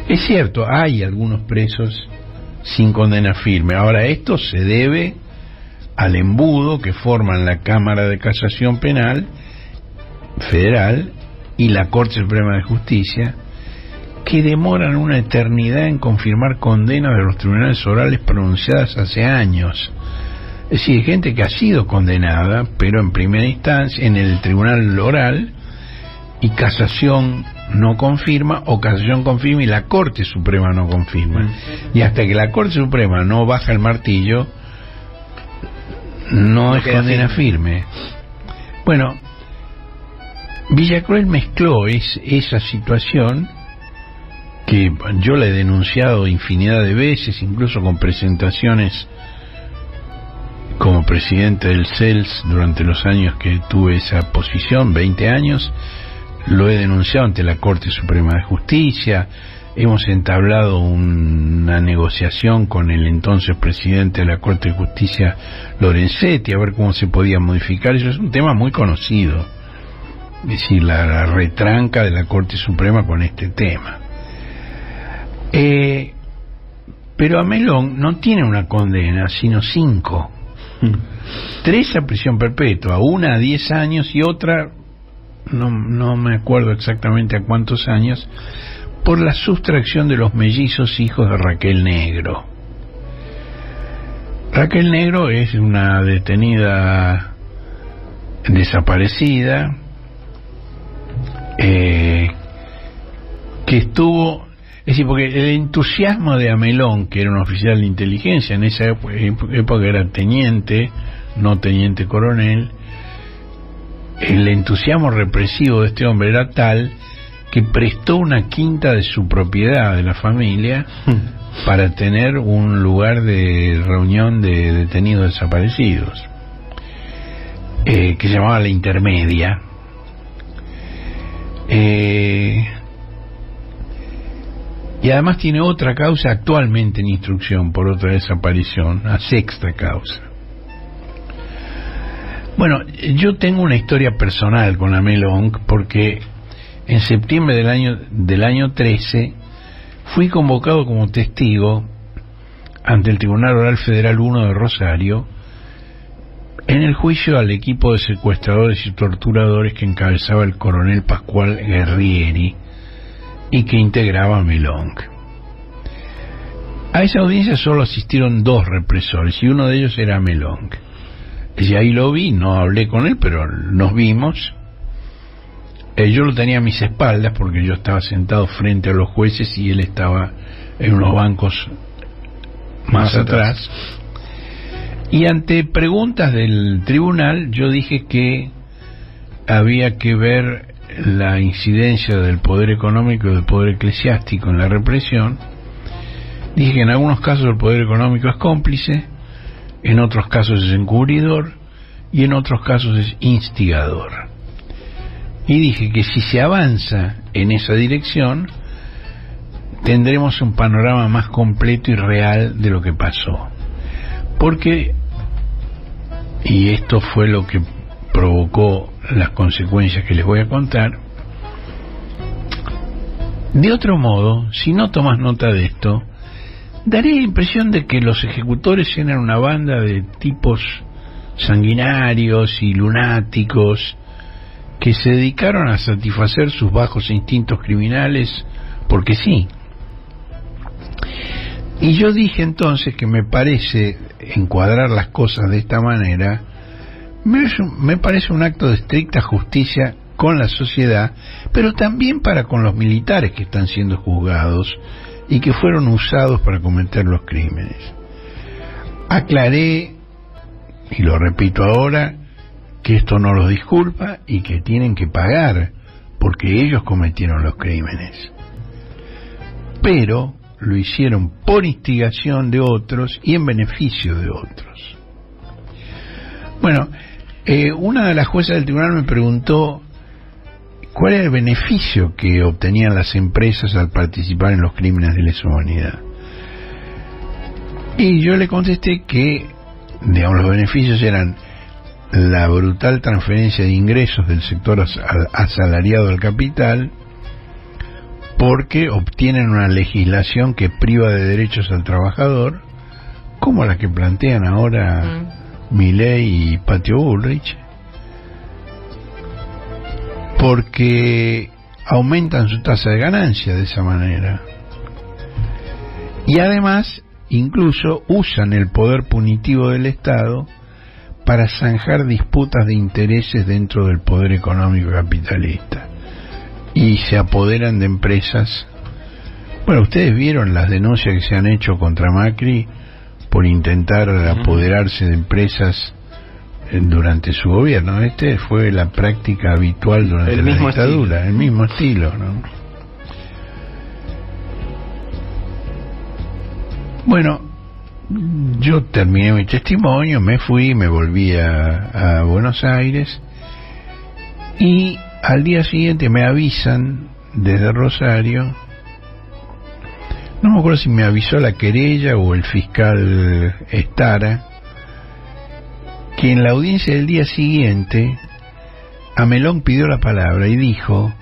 Es cierto, hay algunos presos sin condena firme. Ahora, esto se debe al embudo que forman la Cámara de Casación Penal Federal y la Corte Suprema de Justicia, que demoran una eternidad en confirmar condenas de los tribunales orales pronunciadas hace años. Es decir, gente que ha sido condenada, pero en primera instancia en el tribunal oral, y casación no confirma, o casación confirma y la Corte Suprema no confirma. Y hasta que la Corte Suprema no baja el martillo, no es condena firme. Bueno, Villacruel mezcló esa situación, que yo la he denunciado infinidad de veces, incluso con presentaciones como presidente del CELS durante los años que tuve esa posición, 20 años, lo he denunciado ante la Corte Suprema de Justicia. Hemos entablado una negociación con el entonces presidente de la Corte de Justicia, Lorenzetti, a ver cómo se podía modificar. Eso es un tema muy conocido, es decir, la retranca de la Corte Suprema con este tema. Pero Amelong no tiene una condena, sino 5. 3 a prisión perpetua, una a 10 años y otra, no me acuerdo exactamente a cuántos años, por la sustracción de los mellizos hijos de Raquel Negro. Raquel Negro es una detenida desaparecida que estuvo, es decir, porque el entusiasmo de Amelong, que era un oficial de inteligencia, en esa época era teniente, no teniente coronel, el entusiasmo represivo de este hombre era tal que prestó una quinta de su propiedad, de la familia, para tener un lugar de reunión de detenidos desaparecidos, que se llamaba La Intermedia. Y además tiene otra causa actualmente en instrucción por otra desaparición, la 6ª causa. Bueno, yo tengo una historia personal con Amelong porque en septiembre del año 13 fui convocado como testigo ante el Tribunal Oral Federal 1 de Rosario en el juicio al equipo de secuestradores y torturadores que encabezaba el coronel Pascual Guerrieri y que integraba Amelong. A esa audiencia solo asistieron 2 represores y uno de ellos era Amelong. Y ahí lo vi, no hablé con él, pero nos vimos. Yo lo tenía a mis espaldas porque yo estaba sentado frente a los jueces y él estaba en unos bancos más atrás. Y ante preguntas del tribunal yo dije que había que ver la incidencia del poder económico y del poder eclesiástico en la represión. Dije que en algunos casos el poder económico es cómplice, en otros casos es encubridor y en otros casos es instigador. Y dije que si se avanza en esa dirección tendremos un panorama más completo y real de lo que pasó, porque, y esto fue lo que provocó las consecuencias que les voy a contar. De otro modo, si no tomas nota de esto, daría la impresión de que los ejecutores eran una banda de tipos sanguinarios y lunáticos que se dedicaron a satisfacer sus bajos instintos criminales porque sí. Y yo dije entonces que me parece encuadrar las cosas de esta manera, me parece un acto de estricta justicia con la sociedad, pero también para con los militares que están siendo juzgados y que fueron usados para cometer los crímenes. Aclaré, y lo repito ahora, que esto no los disculpa y que tienen que pagar porque ellos cometieron los crímenes. Pero lo hicieron por instigación de otros y en beneficio de otros. Bueno, una de las juezas del tribunal me preguntó cuál era el beneficio que obtenían las empresas al participar en los crímenes de lesa humanidad. Y yo le contesté que, digamos, los beneficios eran la brutal transferencia de ingresos del sector asalariado al capital, porque obtienen una legislación que priva de derechos al trabajador, como la que plantean ahora Milei y Patio Bullrich, porque aumentan su tasa de ganancia de esa manera, y además incluso usan el poder punitivo del Estado para zanjar disputas de intereses dentro del poder económico capitalista, y se apoderan de empresas. Bueno, ustedes vieron las denuncias que se han hecho contra Macri por intentar apoderarse de empresas durante su gobierno. Fue la práctica habitual durante la dictadura, el mismo estilo, ¿no? Bueno, yo terminé mi testimonio, me fui, me volví a Buenos Aires, y al día siguiente me avisan desde Rosario, no me acuerdo si me avisó la querella o el fiscal Estara, que en la audiencia del día siguiente Amelón pidió la palabra y dijo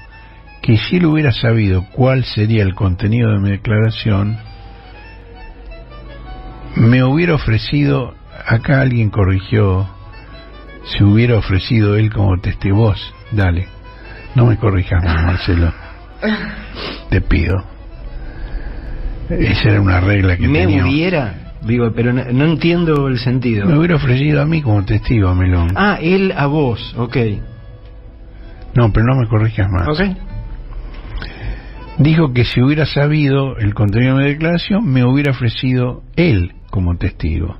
que si él hubiera sabido cuál sería el contenido de mi declaración, me hubiera ofrecido, acá alguien corrigió, se hubiera ofrecido él como testigo. Dale, no me corrijas más, Marcelo, te pido. Esa era una regla que me tenía. Hubiera, digo, pero no entiendo el sentido. Me hubiera ofrecido a mí como testigo, Amelón. Ah, él a vos, ok. No, pero no me corrijas más. Ok. Dijo que si hubiera sabido el contenido de mi declaración, me hubiera ofrecido él como testigo.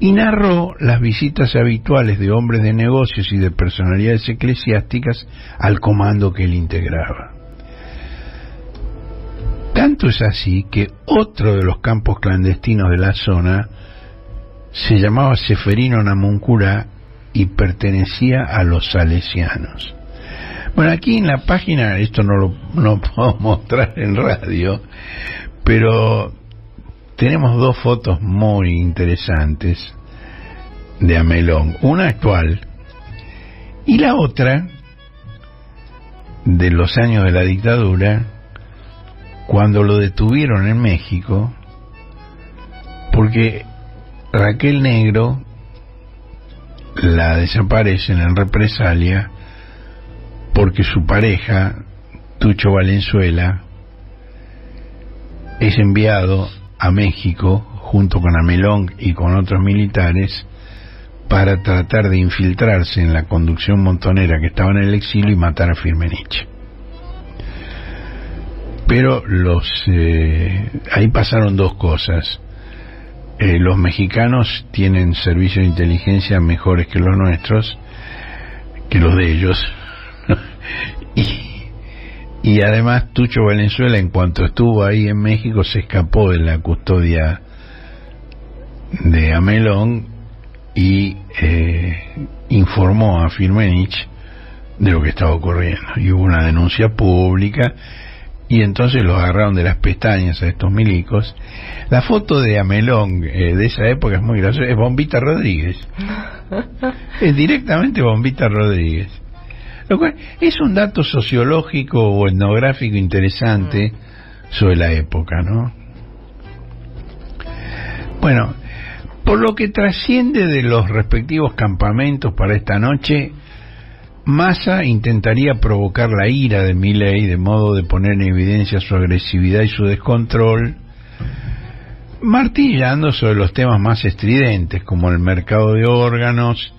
Y narró las visitas habituales de hombres de negocios y de personalidades eclesiásticas al comando que él integraba. Tanto es así que otro de los campos clandestinos de la zona se llamaba Seferino Namuncurá y pertenecía a los salesianos. Bueno, aquí en la página, esto no puedo mostrar en radio, pero tenemos dos fotos muy interesantes de Amelón, una actual y la otra de los años de la dictadura, cuando lo detuvieron en México, porque Raquel Negro la desaparecen en represalia porque su pareja, Tucho Valenzuela, es enviado a México junto con Amelón y con otros militares para tratar de infiltrarse en la conducción montonera que estaba en el exilio y matar a Firmenich. Pero ahí pasaron dos cosas. Los mexicanos tienen servicios de inteligencia mejores que los nuestros, que los de ellos. y además Tucho Valenzuela, en cuanto estuvo ahí en México, se escapó de la custodia de Amelón y informó a Firmenich de lo que estaba ocurriendo, y hubo una denuncia pública y entonces los agarraron de las pestañas a estos milicos. La foto de Amelón de esa época es muy graciosa, es Bombita Rodríguez. Es directamente Bombita Rodríguez. Lo cual es un dato sociológico o etnográfico interesante sobre la época, ¿no? Bueno, por lo que trasciende de los respectivos campamentos para esta noche, Massa intentaría provocar la ira de Milei de modo de poner en evidencia su agresividad y su descontrol, martillando sobre los temas más estridentes como el mercado de órganos,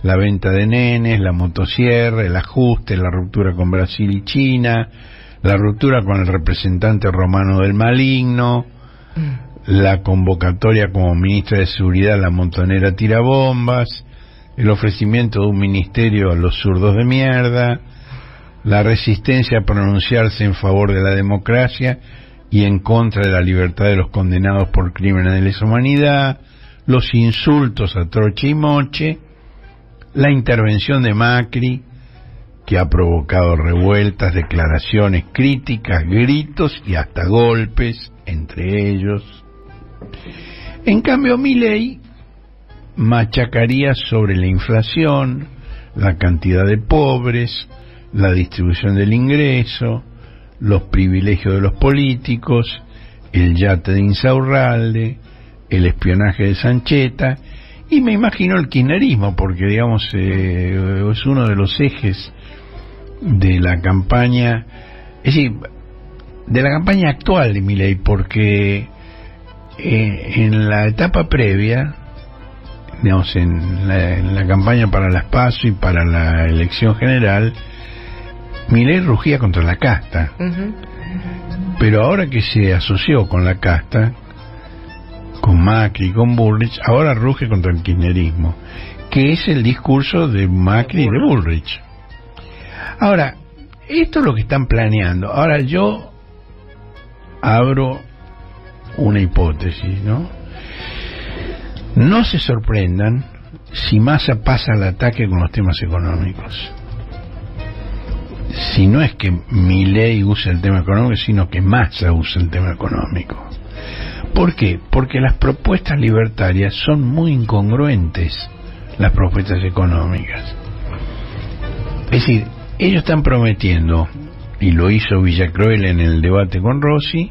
la venta de nenes, la motosierra, el ajuste, la ruptura con Brasil y China, la ruptura con el representante romano del maligno, la convocatoria como ministra de Seguridad a la montonera tirabombas, el ofrecimiento de un ministerio a los zurdos de mierda, la resistencia a pronunciarse en favor de la democracia y en contra de la libertad de los condenados por crímenes de lesa humanidad, los insultos a troche y moche, la intervención de Macri, que ha provocado revueltas, declaraciones críticas, gritos y hasta golpes entre ellos. En cambio, Milei machacaría sobre la inflación, la cantidad de pobres, la distribución del ingreso, los privilegios de los políticos, el yate de Insaurralde, el espionaje de Sancheta, y me imagino el kirchnerismo, porque digamos es uno de los ejes de la campaña, es decir, de la campaña actual de Milei, porque en la etapa previa, digamos, en la campaña para las PASO y para la elección general, Milei rugía contra la casta. Pero ahora que se asoció con la casta, con Macri, con Bullrich, ahora ruge contra el kirchnerismo, que es el discurso de Macri y de Bullrich. Ahora, esto es lo que están planeando. Ahora yo abro una hipótesis, ¿no? No se sorprendan si Massa pasa al ataque con los temas económicos. Si no es que Milei usa el tema económico, sino que Massa usa el tema económico. ¿Por qué? Porque las propuestas libertarias son muy incongruentes, las propuestas económicas. Es decir, ellos están prometiendo, y lo hizo Villacroel en el debate con Rossi,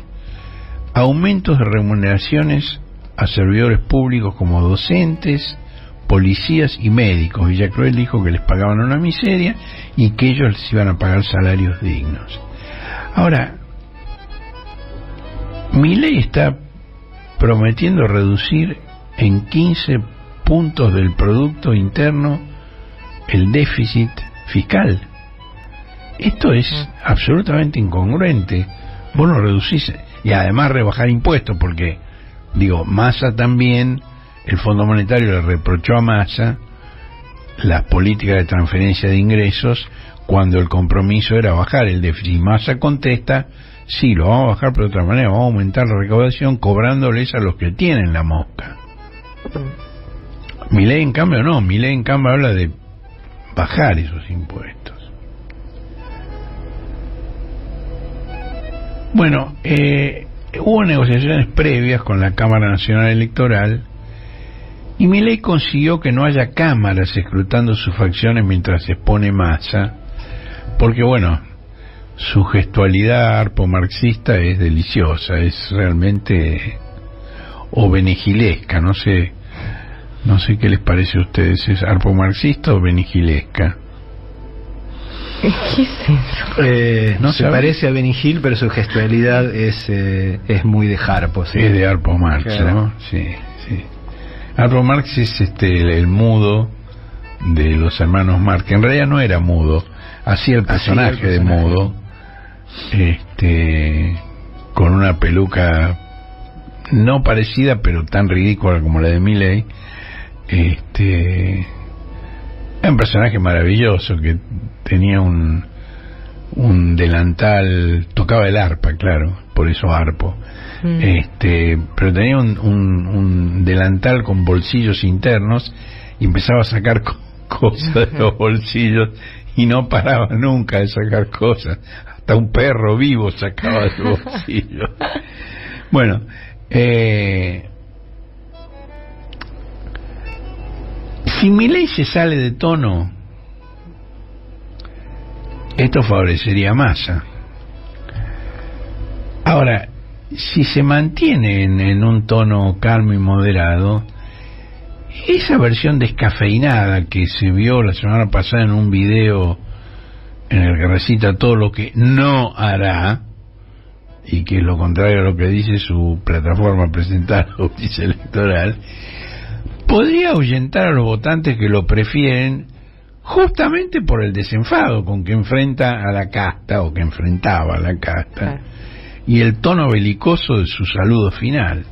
aumentos de remuneraciones a servidores públicos como docentes, policías y médicos. Villacroel dijo que les pagaban una miseria y que ellos les iban a pagar salarios dignos. Ahora, Milei está prometiendo reducir en 15 puntos del Producto Interno el déficit fiscal. Esto es absolutamente incongruente. Vos lo reducís, y además rebajar impuestos, porque digo, Massa también, el Fondo Monetario le reprochó a Massa las políticas de transferencia de ingresos cuando el compromiso era bajar el déficit. Massa contesta, sí, lo vamos a bajar, pero de otra manera vamos a aumentar la recaudación cobrándoles a los que tienen la mosca. Milei en cambio no, Milei en cambio habla de bajar esos impuestos. Bueno, hubo negociaciones previas con la Cámara Nacional Electoral y Milei consiguió que no haya cámaras escrutando sus facciones mientras se expone Massa, porque bueno, su gestualidad arpo-marxista es deliciosa, es realmente benigilesca, no sé qué les parece a ustedes, ¿es arpo-marxista o benigilesca? ¿Qué es eso? No se parece a Benny Hill, pero su gestualidad es muy de Harpo, ¿sí? Es de Harpo Marx, claro. ¿No? Sí. Harpo Marx es el mudo de los hermanos Marx, que en realidad no era mudo, hacía el personaje de mudo, con una peluca no parecida, pero tan ridícula como la de Milei. Era un personaje maravilloso que tenía un delantal, tocaba el arpa, claro, por eso arpo. Pero tenía un delantal con bolsillos internos y empezaba a sacar cosas de los bolsillos y no paraba nunca de sacar cosas, hasta un perro vivo sacaba de su bolsillo. Bueno, si Milei se sale de tono, esto favorecería a Massa. Ahora, si se mantiene en un tono calmo y moderado, esa versión descafeinada que se vio la semana pasada en un video en el que recita todo lo que no hará, y que es lo contrario a lo que dice su plataforma presentada a la justicia electoral, podría ahuyentar a los votantes que lo prefieren justamente por el desenfado con que enfrenta a la casta, o que enfrentaba a la casta, y el tono belicoso de su saludo final.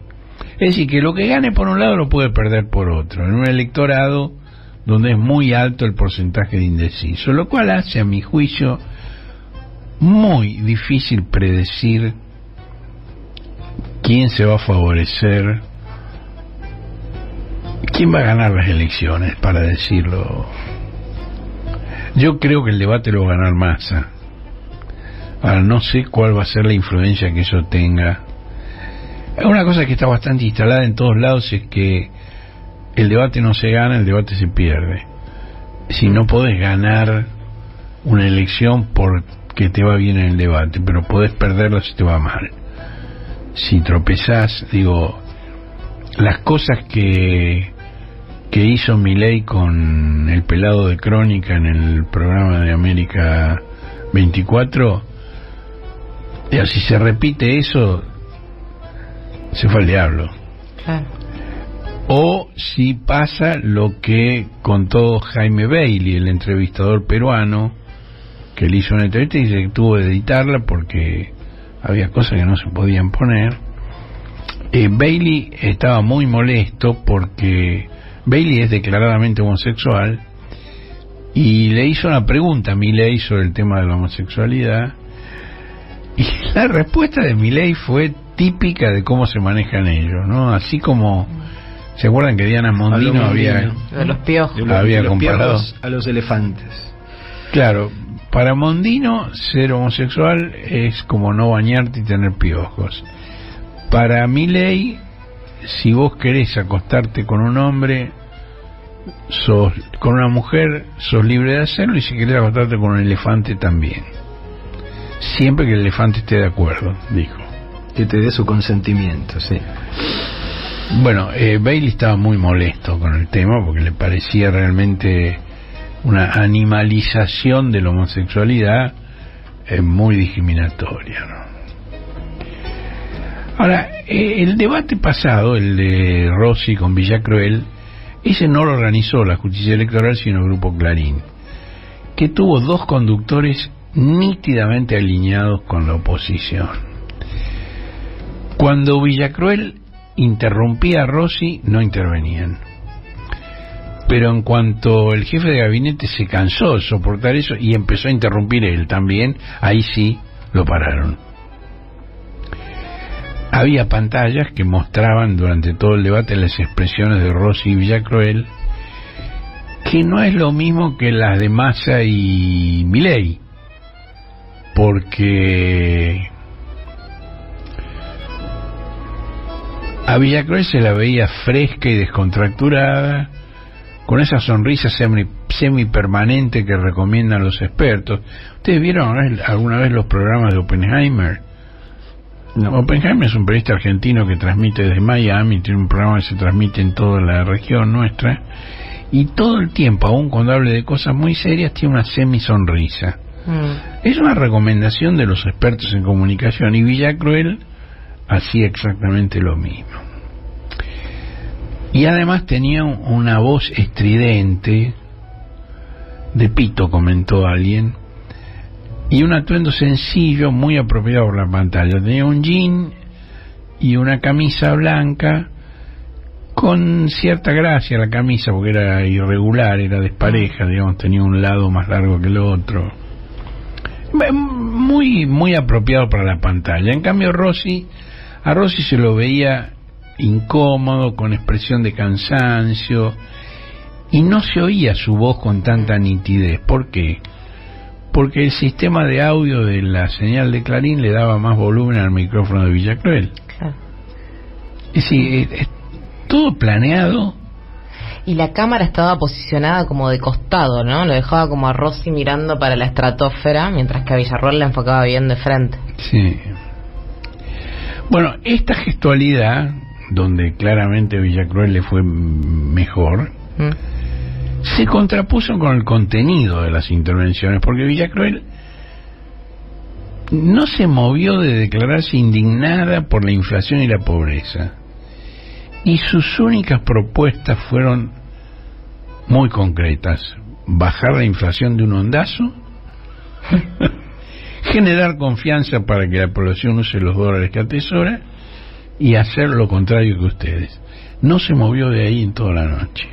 Es decir, que lo que gane por un lado lo puede perder por otro, en un electorado donde es muy alto el porcentaje de indeciso, lo cual hace, a mi juicio, muy difícil predecir quién se va a favorecer, quién va a ganar las elecciones, para decirlo. Yo creo que el debate lo va a ganar Massa. Ahora, no sé cuál va a ser la influencia que eso tenga. Una cosa que está bastante instalada en todos lados es que el debate no se gana, el debate se pierde. Si no podés ganar una elección porque te va bien en el debate, pero podés perderlo si te va mal. Si tropezás, digo, las cosas que hizo Milei con el pelado de Crónica en el programa de América 24, si se repite eso, se fue al diablo. Claro. O si pasa lo que contó Jaime Bailey, el entrevistador peruano, que le hizo una entrevista y se tuvo de editarla porque había cosas que no se podían poner. Bailey estaba muy molesto porque Bailey es declaradamente homosexual y le hizo una pregunta a Milei sobre el tema de la homosexualidad, y la respuesta de Milei fue típica de cómo se manejan ellos, ¿no? Así como, ¿se acuerdan que Diana Mondino había de los piojos había comparado a los elefantes? Claro, para Mondino ser homosexual es como no bañarte y tener piojos. Para Milei, si vos querés acostarte con un hombre, con una mujer, sos libre de hacerlo, y si querés acostarte con un elefante también, siempre que el elefante esté de acuerdo, dijo. Que te dé su consentimiento, sí. Bueno, Bailey estaba muy molesto con el tema porque le parecía realmente una animalización de la homosexualidad muy discriminatoria, ¿no? Ahora, el debate pasado, el de Rossi con Villacruel, ese no lo organizó la justicia electoral sino el Grupo Clarín, que tuvo dos conductores nítidamente alineados con la oposición. Cuando Villacruel interrumpía a Rossi, no intervenían. Pero en cuanto el jefe de gabinete se cansó de soportar eso y empezó a interrumpir él también, ahí sí lo pararon. Había pantallas que mostraban durante todo el debate las expresiones de Rossi y Villacruel, que no es lo mismo que las de Massa y Milei, porque a Villacruel se la veía fresca y descontracturada, con esa sonrisa semipermanente que recomiendan los expertos. ¿Ustedes vieron alguna vez los programas de Oppenheimer? No. Oppenheimer es un periodista argentino que transmite desde Miami, tiene un programa que se transmite en toda la región nuestra, y todo el tiempo, aun cuando hable de cosas muy serias, tiene una semisonrisa. Es una recomendación de los expertos en comunicación, y Villacruel hacía exactamente lo mismo. Y además tenía una voz estridente, de pito, comentó alguien, y un atuendo sencillo, muy apropiado por la pantalla. Tenía un jean y una camisa blanca, con cierta gracia la camisa, porque era irregular, era despareja, digamos, tenía un lado más largo que el otro. Muy, muy apropiado para la pantalla. En cambio, a Rossi se lo veía incómodo, con expresión de cansancio, y no se oía su voz con tanta nitidez. ¿Por qué? porque el sistema de audio de la señal de Clarín le daba más volumen al micrófono de Villa Cruel. Claro. Es decir, es todo planeado. Y la cámara estaba posicionada como de costado, ¿no? Lo dejaba como a Rossi mirando para la estratosfera, mientras que a Villarroel la enfocaba bien de frente. Sí. Bueno, esta gestualidad, donde claramente Villa Cruel le fue mejor, se contrapuso con el contenido de las intervenciones, porque Villa Cruel no se movió de declararse indignada por la inflación y la pobreza, y sus únicas propuestas fueron muy concretas: bajar la inflación de un ondazo, generar confianza para que la población use los dólares que atesora, y hacer lo contrario que ustedes. No se movió de ahí en toda la noche.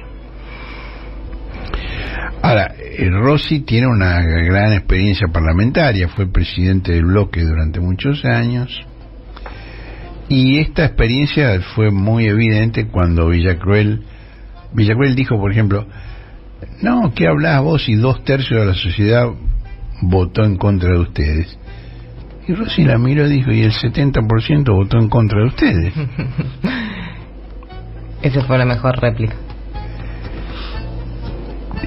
Ahora, Rossi tiene una gran experiencia parlamentaria, fue presidente del bloque durante muchos años, y esta experiencia fue muy evidente cuando Villa Cruel dijo, por ejemplo, no, ¿qué hablás vos si 2/3 de la sociedad votó en contra de ustedes? Y Rossi la miró y dijo, y el 70% votó en contra de ustedes. Esa fue la mejor réplica.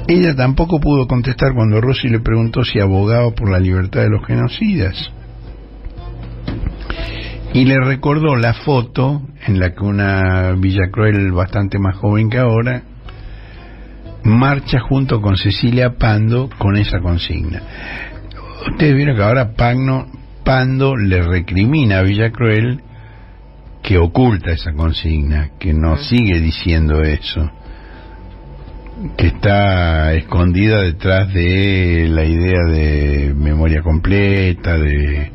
Ella tampoco pudo contestar cuando Rossi le preguntó si abogaba por la libertad de los genocidas, y le recordó la foto en la que una Villa Cruel bastante más joven que ahora marcha junto con Cecilia Pando con esa consigna. Ustedes vieron que ahora Pando le recrimina a Villa Cruel que oculta esa consigna, que no sigue diciendo eso, que está escondida detrás de la idea de memoria completa, de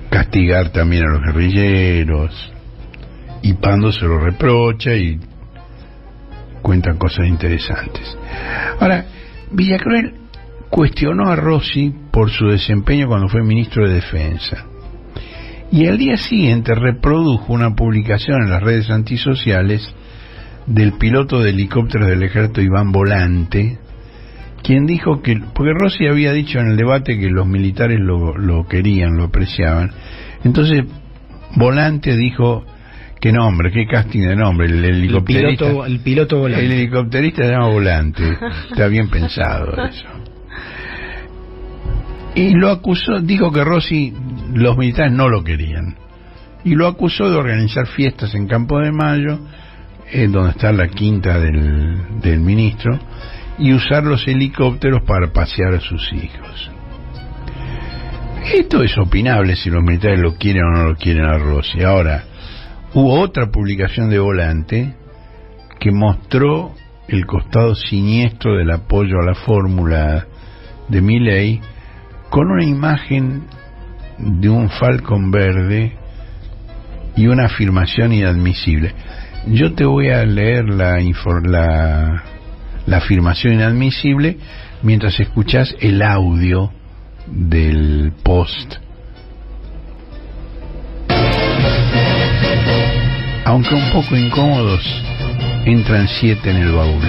castigar también a los guerrilleros, y Pando se lo reprocha y cuentan cosas interesantes. Ahora, Villa Cruel cuestionó a Rossi por su desempeño cuando fue ministro de Defensa, y al día siguiente reprodujo una publicación en las redes antisociales del piloto de helicópteros del ejército Iván Volante, quien dijo que, porque Rossi había dicho en el debate que los militares lo querían, lo apreciaban, entonces Volante dijo que nombre, qué casting de nombre, el helicópterista, el piloto Volante. El helicópterista se llama Volante, está bien pensado eso. Y lo acusó, dijo que Rossi, los militares no lo querían, y lo acusó de organizar fiestas en Campo de Mayo, donde está la quinta del ministro, y usar los helicópteros para pasear a sus hijos. Esto es opinable si los militares lo quieren o no lo quieren a Rossi. Ahora, hubo otra publicación de Volante que mostró el costado siniestro del apoyo a la fórmula de Milei, con una imagen de un falcón verde y una afirmación inadmisible. Yo te voy a leer la afirmación inadmisible mientras escuchás el audio del post. Aunque un poco incómodos, entran 7 en el baúl.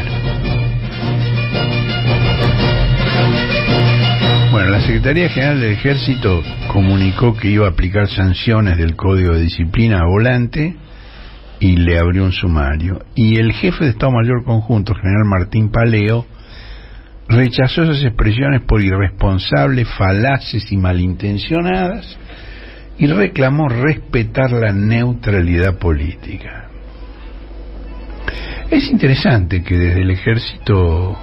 Bueno, la Secretaría General del Ejército comunicó que iba a aplicar sanciones del Código de Disciplina a Volante y le abrió un sumario. Y el jefe de Estado Mayor Conjunto, general Martín Paleo, rechazó esas expresiones por irresponsables, falaces y malintencionadas, y reclamó respetar la neutralidad política. Es interesante que desde el ejército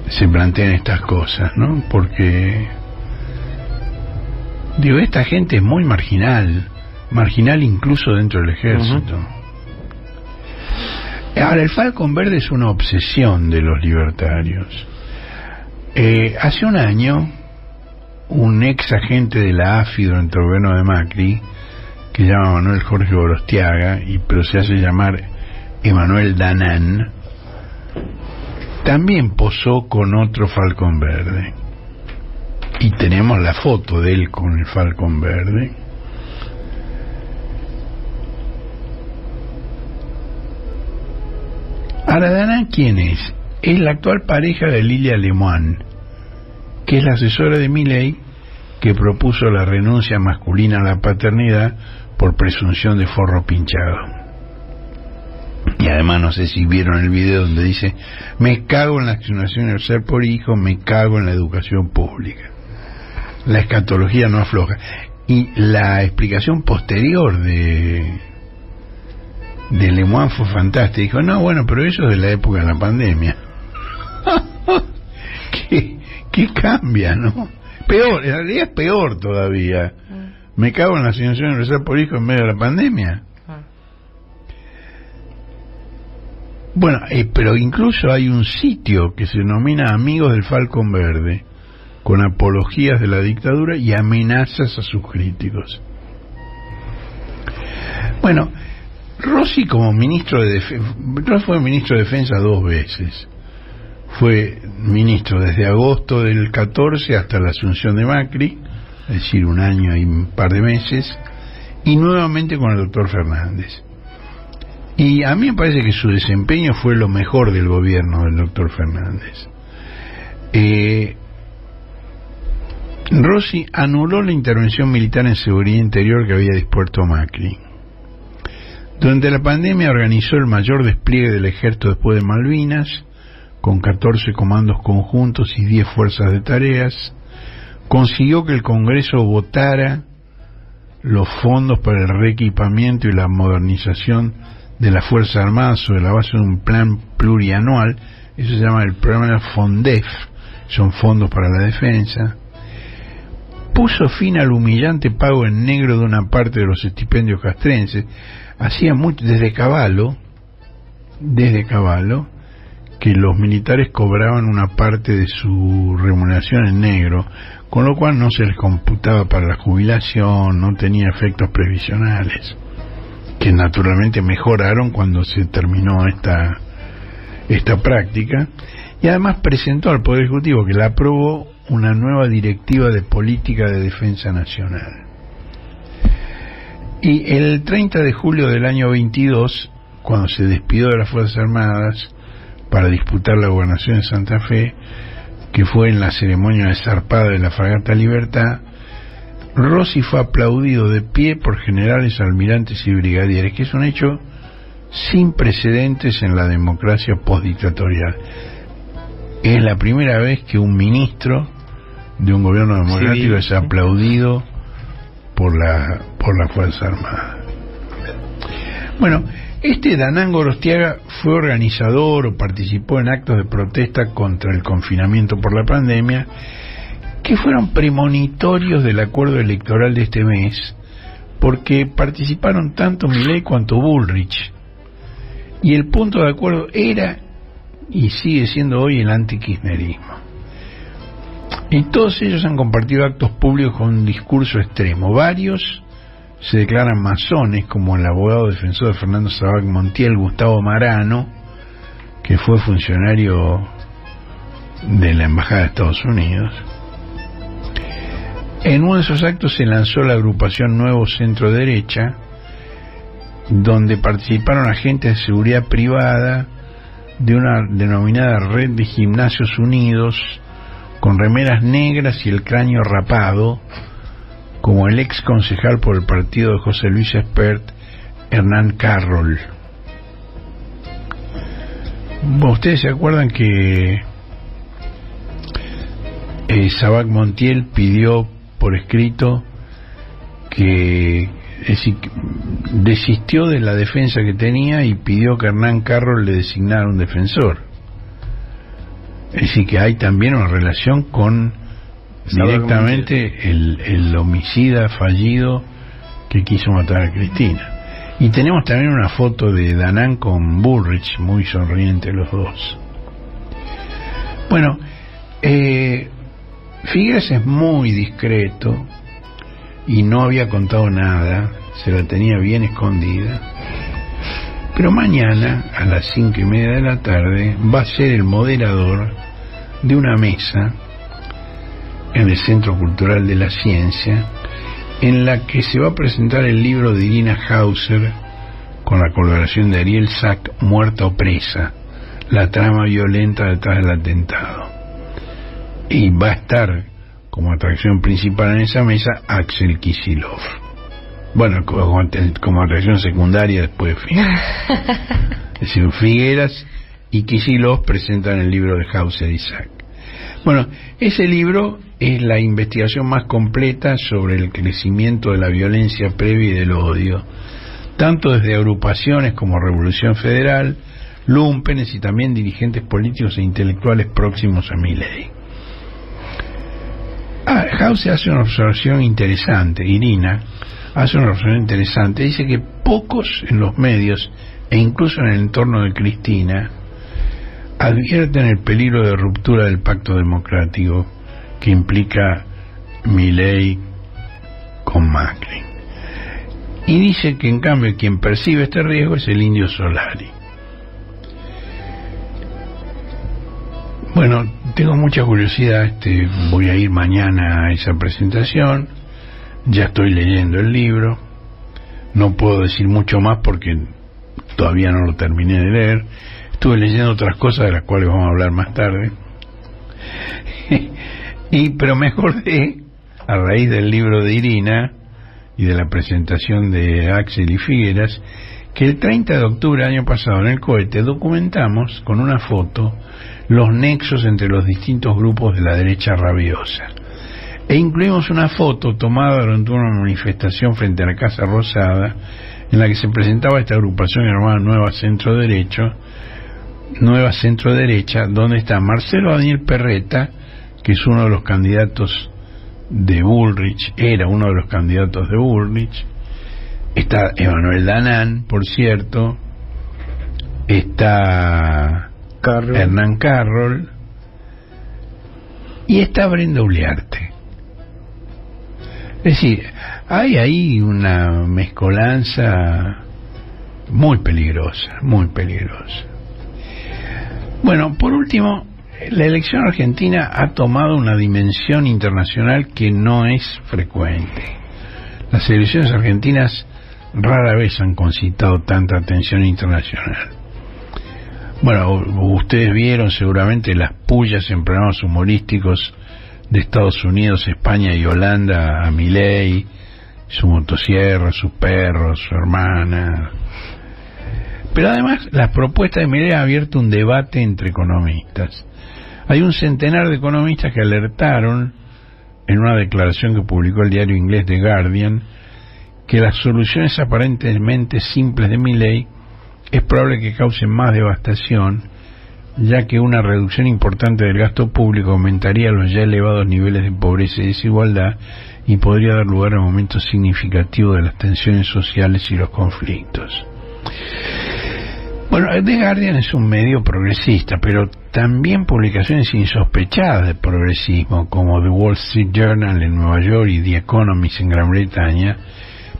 se planteen estas cosas, ¿no? Porque, digo, esta gente es muy marginal incluso dentro del ejército. Ahora, el Falcón Verde es una obsesión de los libertarios. Hace un año, un ex agente de la AFI durante el gobierno de Macri, que se llama Manuel Jorge Gorostiaga, pero se hace llamar Emanuel Danán, también posó con otro Falcón Verde. Y tenemos la foto de él con el Falcón Verde. Ahora, Danán, ¿quién es? Es la actual pareja de Lilia Lemoine, que es la asesora de Milei, que propuso la renuncia masculina a la paternidad por presunción de forro pinchado. Y además, no sé si vieron el video donde dice: me cago en la asignación universal por hijo, me cago en la educación pública. La escatología no afloja. Y la explicación posterior de Lemoine fue fantástica. Dijo: no, bueno, pero eso es de la época de la pandemia. ¿Qué cambia, no? Peor, en realidad es peor todavía. Me cago en la asignación universal por hijo en medio de la pandemia. Bueno, pero incluso hay un sitio que se denomina Amigos del Falcón Verde, con apologías de la dictadura y amenazas a sus críticos. Bueno, Rossi como ministro de Defensa, Rossi fue ministro de Defensa 2 veces. Fue ministro desde agosto del 14 hasta la asunción de Macri, es decir, 1 año y un par de meses, y nuevamente con el doctor Fernández. Y a mí me parece que su desempeño fue lo mejor del gobierno del doctor Fernández. Rossi anuló la intervención militar en seguridad interior que había dispuesto Macri. Durante la pandemia organizó el mayor despliegue del ejército después de Malvinas, con 14 comandos conjuntos y 10 fuerzas de tareas. Consiguió que el Congreso votara los fondos para el reequipamiento y la modernización de las Fuerzas Armadas sobre la base de un plan plurianual. Eso se llama el programa FONDEF, son fondos para la defensa. Puso fin al humillante pago en negro de una parte de los estipendios castrenses. Hacía mucho, desde Cavallo, que los militares cobraban una parte de su remuneración en negro, con lo cual no se les computaba para la jubilación, no tenía efectos previsionales, que naturalmente mejoraron cuando se terminó esta práctica. Y además presentó al Poder Ejecutivo, que la aprobó, una nueva directiva de política de defensa nacional. Y el 30 de julio del año 22, cuando se despidió de las Fuerzas Armadas para disputar la gobernación de Santa Fe, que fue en la ceremonia de zarpada de la fragata Libertad, Rossi fue aplaudido de pie por generales, almirantes y brigadieres, que es un hecho sin precedentes en la democracia postdictatorial. Es la primera vez que un ministro de un gobierno democrático es aplaudido por la Fuerza Armada. Bueno, Danán Gorostiaga fue organizador o participó en actos de protesta contra el confinamiento por la pandemia, que fueron premonitorios del acuerdo electoral de este mes, porque participaron tanto Milei cuanto Bullrich, y el punto de acuerdo era y sigue siendo hoy el antikirchnerismo. Y todos ellos han compartido actos públicos con un discurso extremo. Varios se declaran masones, como el abogado defensor de Fernando Sabac Montiel, Gustavo Marano, que fue funcionario de la Embajada de Estados Unidos. En uno de esos actos se lanzó la agrupación Nuevo Centro Derecha, donde participaron agentes de seguridad privada de una denominada Red de Gimnasios Unidos, con remeras negras y el cráneo rapado, como el ex concejal por el partido de José Luis Espert, Hernán Carroll. Bueno, ustedes se acuerdan que Sabac Montiel pidió por escrito que, es decir, desistió de la defensa que tenía y pidió que Hernán Carroll le designara un defensor. Es decir, que hay también una relación con directamente el homicida fallido que quiso matar a Cristina. Y tenemos también una foto de Danán con Bullrich, muy sonrientes los dos. Bueno, Figueres es muy discreto y no había contado nada, se la tenía bien escondida, pero mañana a las 5:30 de la tarde va a ser el moderador de una mesa en el Centro Cultural de la Ciencia, en la que se va a presentar el libro de Irina Hauser con la colaboración de Ariel Sack, Muerta o presa, la trama violenta detrás del atentado. y va a estar como atracción principal en esa mesa Axel Kicillof. Bueno, como atracción secundaria después de Figueras. Es decir, Figueras y Kicillof presentan el libro de Hauser Isaac. Bueno, ese libro es la investigación más completa sobre el crecimiento de la violencia previa y del odio, tanto desde agrupaciones como Revolución Federal, lúmpenes y también dirigentes políticos e intelectuales próximos a Milei. Hauser hace una observación interesante, Irina hace una observación interesante, dice que pocos en los medios e incluso en el entorno de Cristina advierten el peligro de ruptura del pacto democrático que implica Milei con Macri, y dice que en cambio quien percibe este riesgo es el Indio Solari. Bueno, tengo mucha curiosidad, voy a ir mañana a esa presentación, ya estoy leyendo el libro, no puedo decir mucho más porque todavía no lo terminé de leer, estuve leyendo otras cosas de las cuales vamos a hablar más tarde, pero me acordé, a raíz del libro de Irina y de la presentación de Axel y Figueras, que el 30 de octubre del año pasado en el cohete documentamos con una foto los nexos entre los distintos grupos de la derecha rabiosa, e incluimos una foto tomada durante una manifestación frente a la Casa Rosada en la que se presentaba esta agrupación llamada Nueva Centro Derecha, donde está Marcelo Daniel Perretta, que es uno de los candidatos de Bullrich, era uno de los candidatos de Bullrich, está Emanuel Danán, por cierto, está Hernán Carroll y está Brenda Uliarte. Es decir, hay ahí una mezcolanza muy peligrosa, muy peligrosa. Bueno, por último, la elección argentina ha tomado una dimensión internacional que no es frecuente. Las elecciones argentinas rara vez han concitado tanta atención internacional. Bueno, ustedes vieron seguramente las pullas en programas humorísticos de Estados Unidos, España y Holanda a Milei, su motosierra, sus perros, su hermana. Pero además, la propuesta de Milei ha abierto un debate entre economistas. Hay un centenar de economistas que alertaron, en una declaración que publicó el diario inglés The Guardian, que las soluciones aparentemente simples de Milei es probable que causen más devastación, ya que una reducción importante del gasto público aumentaría los ya elevados niveles de pobreza y desigualdad y podría dar lugar a un aumento significativo de las tensiones sociales y los conflictos. Bueno, The Guardian es un medio progresista, pero también publicaciones insospechadas de progresismo, como The Wall Street Journal en Nueva York y The Economist en Gran Bretaña,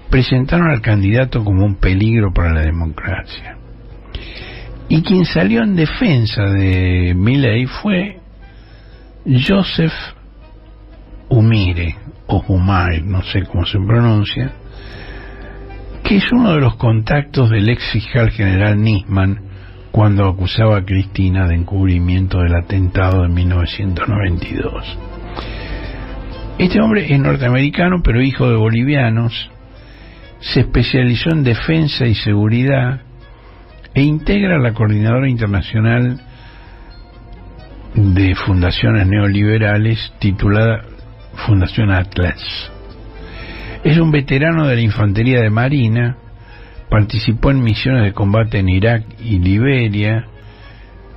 presentaron al candidato como un peligro para la democracia. Y quien salió en defensa de Milei fue Joseph Humire, o Humair, no sé cómo se pronuncia, que es uno de los contactos del ex fiscal general Nisman cuando acusaba a Cristina de encubrimiento del atentado de 1992. Este hombre es norteamericano, pero hijo de bolivianos, se especializó en defensa y seguridad e integra la Coordinadora Internacional de Fundaciones Neoliberales titulada Fundación Atlas. Es un veterano de la Infantería de Marina, participó en misiones de combate en Irak y Liberia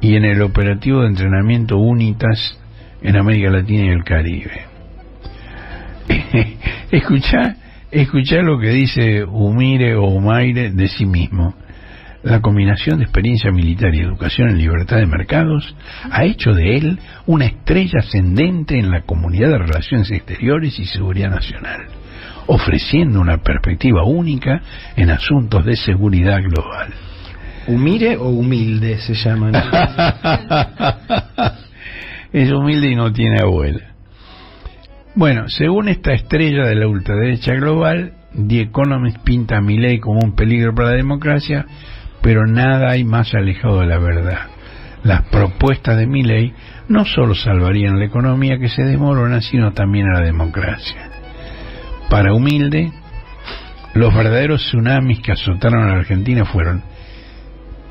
y en el operativo de entrenamiento UNITAS en América Latina y el Caribe. Escuchá lo que dice Humire o Humaire de sí mismo. La combinación de experiencia militar y educación en libertad de mercados ha hecho de él una estrella ascendente en la comunidad de relaciones exteriores y seguridad nacional, ofreciendo una perspectiva única en asuntos de seguridad global. ¿Humire o humilde se llaman? Es humilde y no tiene abuela. Bueno, según esta estrella de la ultraderecha global, The Economist pinta a Milei como un peligro para la democracia, pero nada hay más alejado de la verdad. las propuestas de Milei no solo salvarían la economía que se desmorona, sino también a la democracia. Para Humilde, los verdaderos tsunamis que azotaron a la Argentina fueron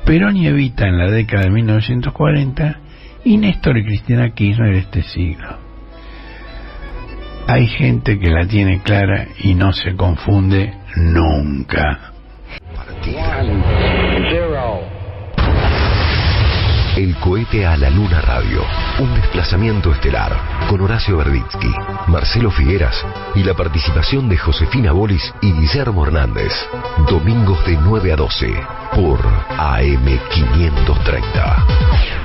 Perón y Evita en la década de 1940 y Néstor y Cristina Kirchner este siglo. Hay gente que la tiene clara y no se confunde nunca. El cohete a la luna radio, un desplazamiento estelar, con Horacio Verditsky, Marcelo Figueras y la participación de Josefina Bolis y Guillermo Hernández. Domingos de 9 a 12 por AM 530.